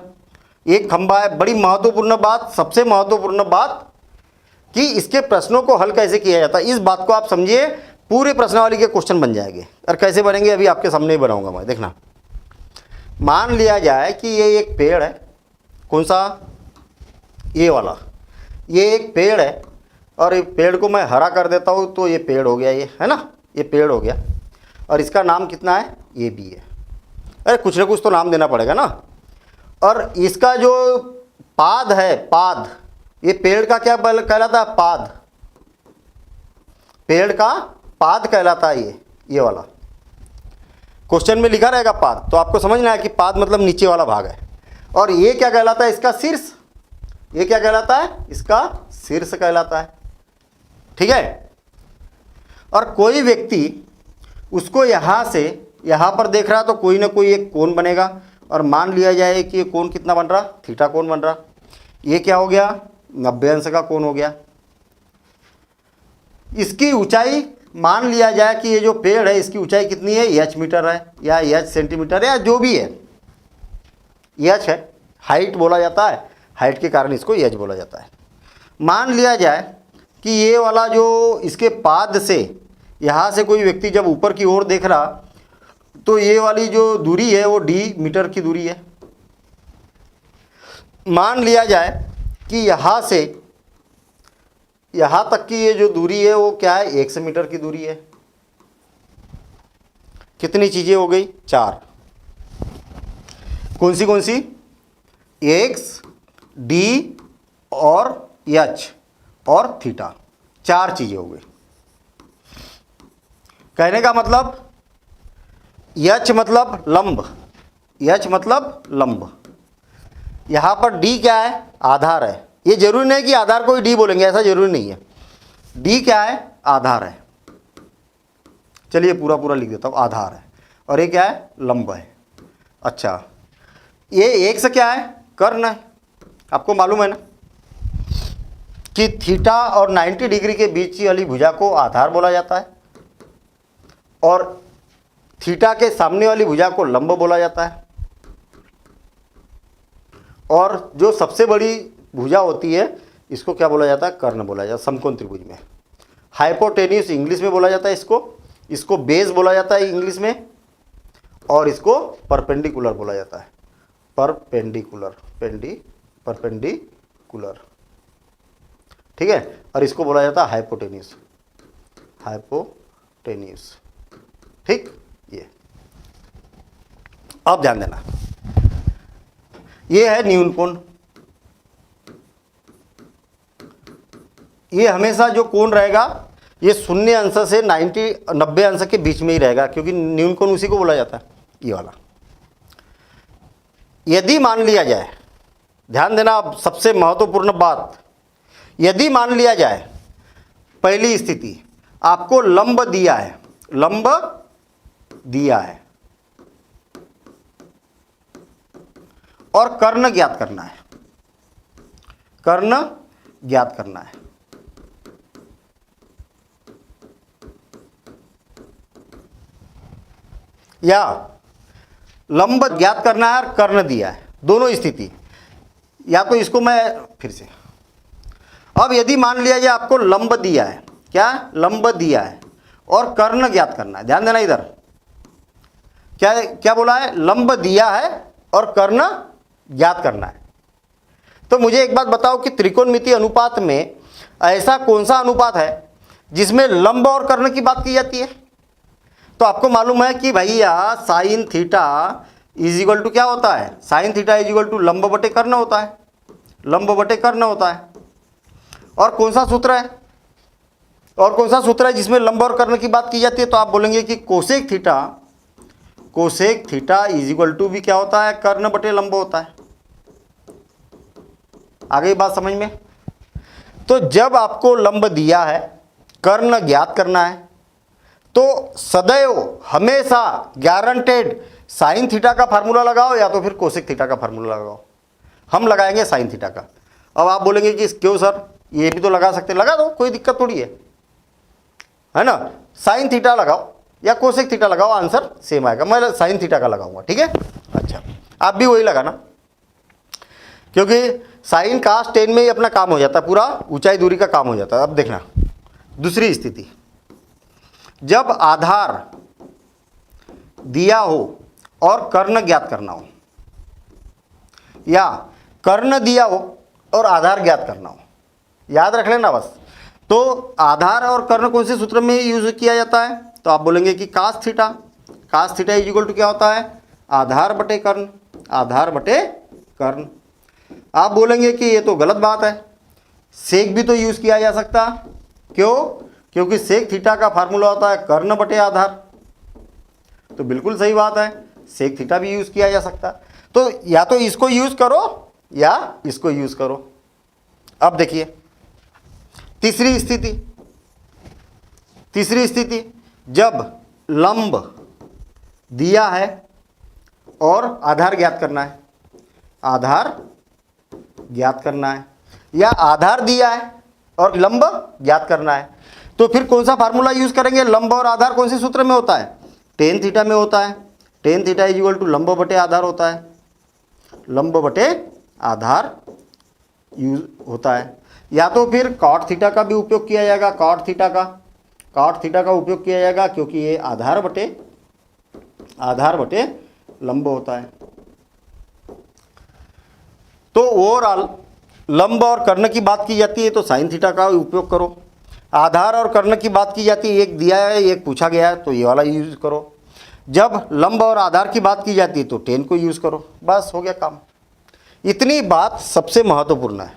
एक खंबा है। बड़ी महत्वपूर्ण बात, सबसे महत्वपूर्ण बात कि इसके प्रश्नों को हल कैसे किया जाता है। इस बात को आप समझिए, पूरे प्रश्नावली के क्वेश्चन बन जाएंगे। और कैसे बनेंगे अभी आपके सामने ही बनाऊंगा मैं, देखना। मान लिया जाए कि ये एक पेड़ है, कौन सा, ये वाला, ये एक पेड़ है, और ये पेड़ को मैं हरा कर देता हूँ तो ये पेड़ हो गया, ये है ना, ये पेड़ हो गया। और इसका नाम कितना है, ये भी है। अरे कुछ ना कुछ तो नाम देना पड़ेगा ना। और इसका जो पाद है, पाद, ये पेड़ का क्या कहलाता है, पाद, पेड़ का पाद कहलाता है ये वाला। क्वेश्चन में लिखा रहेगा पाद, तो आपको समझना है कि पाद मतलब नीचे वाला भाग है। और ये क्या कहलाता है, इसका शीर्ष। ये क्या कहलाता है, इसका शीर्ष कहलाता है। ठीक है, और कोई व्यक्ति उसको यहाँ से यहाँ पर देख रहा है तो कोई ना कोई एक कोण बनेगा, और मान लिया जाए कि ये कोण कितना बन रहा, थीटा कोण बन रहा। ये क्या हो गया, 90 अंश का कोण हो गया। इसकी ऊंचाई मान लिया जाए कि ये जो पेड़ है इसकी ऊंचाई कितनी है, h मीटर है या h सेंटीमीटर है या जो भी है, h है, हाइट बोला जाता है, हाइट के कारण इसको h बोला जाता है। मान लिया जाए कि ये वाला जो इसके पाद से यहाँ से कोई व्यक्ति जब ऊपर की ओर देख रहा तो ये वाली जो दूरी है वो d मीटर की दूरी है। मान लिया जाए कि यहाँ से यहाँ तक की ये जो दूरी है वो क्या है, 100 मीटर की दूरी है। कितनी चीज़ें हो गई, 4। कौन सी, x, d और h और थीटा, 4 चीज़ें हो गई। कहने का मतलब h मतलब लंब, h मतलब लंब। यहाँ पर d क्या है, आधार है। ये जरूरी नहीं कि आधार को ही d बोलेंगे, ऐसा जरूरी नहीं है। d क्या है, आधार है। चलिए पूरा लिख देता हूँ, आधार है। और ये क्या है, लंब है। अच्छा, ये x क्या है, कर्ण है। आपको मालूम है ना कि थीटा और 90 डिग्री के बीच वाली भुजा को आधार बोला जाता है और थीटा के सामने वाली भुजा को लंब बोला जाता है। और जो सबसे बड़ी भुजा होती है इसको क्या बोला जाता है, कर्ण बोला जाता है। समकोण त्रिभुज में हाइपोटेन्यूस इंग्लिश में बोला जाता है इसको बेस बोला जाता है इंग्लिश में, और इसको परपेंडिकुलर बोला जाता है। परपेंडिकुलर, परपेंडिकुलर, ठीक है। और इसको बोला जाता है हाइपोटेन्यूस, ठीक। ये अब ध्यान देना, ये है न्यून कोण। ये हमेशा जो कोण रहेगा ये 0 अंश से 90 अंश के बीच में ही रहेगा, क्योंकि न्यून कोण उसी को बोला जाता है, ये वाला। यदि मान लिया जाए, ध्यान देना, अब सबसे महत्वपूर्ण बात, यदि मान लिया जाए पहली स्थिति आपको लंब दिया है, लंब दिया है और कर्ण ज्ञात करना है, कर्ण ज्ञात करना है। या लंब ज्ञात करना है और कर्ण दिया है, दोनों स्थिति। या तो इसको मैं फिर से, अब यदि मान लिया जाए आपको लंब दिया है, क्या लंब दिया है और कर्ण ज्ञात करना है। ध्यान देना, इधर क्या क्या बोला है, लंब दिया है और कर्ण ज्ञात करना है। तो मुझे एक बात बताओ कि त्रिकोणमितीय अनुपात में ऐसा कौन सा अनुपात है जिसमें लंब और कर्ण की बात की जाती है। तो आपको मालूम है कि भैया sine theta is equal to क्या होता है, sine theta is equal to लंब बटे कर्ण होता है, लंब बटे कर्ण होता है। और कौन सा सूत्र है, और कौन सा सूत्र है जिसमें लंब और कर्ण की बात की जाती है। तो आप बोलेंगे कि cosec theta is equal to भी क्या होता है, कर्ण बटे लंब होता है। आ गई बात समझ में। तो जब आपको लंब दिया है, कर्ण ज्ञात करना है, तो सदैव हमेशा गारंटेड साइन थीटा का फार्मूला लगाओ या तो फिर कोसेक थीटा का फार्मूला लगाओ। हम लगाएंगे साइन थीटा का। अब आप बोलेंगे कि क्यों सर, ये भी तो लगा सकते, लगा दो, कोई दिक्कत थोड़ी है ना। साइन थीटा लगाओ या कोसेक थीटा लगाओ, आंसर सेम आएगा। मैं साइन थीटा का लगाऊंगा, ठीक है। अच्छा, आप भी वही लगाना, क्योंकि साइन कास टेन में ही अपना काम हो जाता है, पूरा ऊंचाई दूरी का काम हो जाता है। अब देखना दूसरी स्थिति, जब आधार दिया हो और कर्ण ज्ञात करना हो, या कर्ण दिया हो और आधार ज्ञात करना हो, याद रख लेना बस। तो आधार और कर्ण कौन से सूत्र में यूज किया जाता है, तो आप बोलेंगे कि cos theta is equal to क्या होता है, आधार बटे कर्ण, आधार बटे कर्ण। आप बोलेंगे कि ये तो गलत बात है, सेक भी तो यूज किया जा सकता। क्यों, क्योंकि सेक थीटा का फार्मूला होता है कर्ण बटे आधार। तो बिल्कुल सही बात है, सेक थीटा भी यूज किया जा सकता। तो या तो इसको यूज करो या इसको यूज करो। अब देखिए तीसरी स्थिति, जब लंब दिया है और आधार ज्ञात करना है, आधार ज्ञात करना है, या आधार दिया है और लंब ज्ञात करना है। तो फिर कौन सा फार्मूला यूज करेंगे? लंब और आधार कौन से सूत्र में होता है? टेन थीटा में होता है। Tan theta is equal to लंब बटे आधार होता है, लंब बटे आधार यूज होता है। या तो फिर कॉट थीटा का भी उपयोग किया जाएगा, कॉट थीटा का उपयोग किया जाएगा, क्योंकि ये आधार बटे लंब होता है। तो ओवरऑल लंब और कर्ण की बात की जाती है तो साइन थीटा का उपयोग करो, आधार और कर्ण की बात की जाती है, एक दिया है एक पूछा गया है तो ये वाला यूज करो। जब लंब और आधार की बात की जाती है तो टेन को यूज करो, बस हो गया काम। इतनी बात सबसे महत्वपूर्ण है,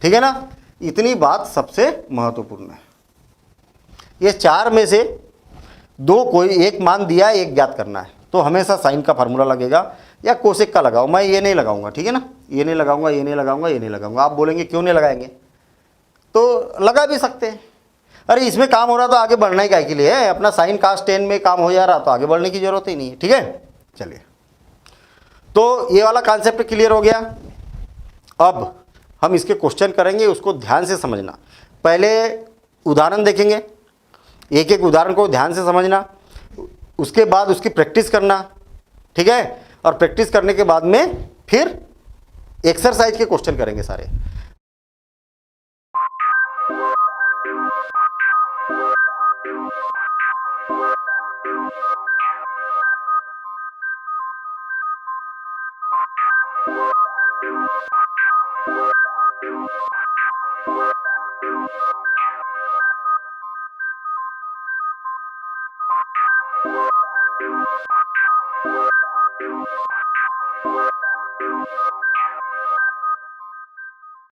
ठीक है ना, इतनी बात सबसे महत्वपूर्ण है। ये चार में से दो कोई एक मान दिया है, एक ज्ञात करना है, तो हमेशा साइन का फार्मूला लगेगा या कोसेक का लगाओ। मैं ये नहीं लगाऊंगा, ठीक है ना, ये नहीं लगाऊंगा, ये नहीं लगाऊंगा, ये नहीं लगाऊंगा। आप बोलेंगे क्यों नहीं लगाएंगे, तो लगा भी सकते हैं। अरे इसमें काम हो रहा तो आगे बढ़ना ही काय के लिए है, अपना साइन कास टेन में काम हो जा रहा तो आगे बढ़ने की जरूरत ही नहीं है, ठीक है। चलिए, तो ये वाला कॉन्सेप्ट क्लियर हो गया। अब हम इसके क्वेश्चन करेंगे, उसको ध्यान से समझना। पहले उदाहरण देखेंगे, एक एक उदाहरण को ध्यान से समझना, उसके बाद उसकी प्रैक्टिस करना, ठीक है। और प्रैक्टिस करने के बाद में फिर एक्सरसाइज के क्वेश्चन करेंगे सारे।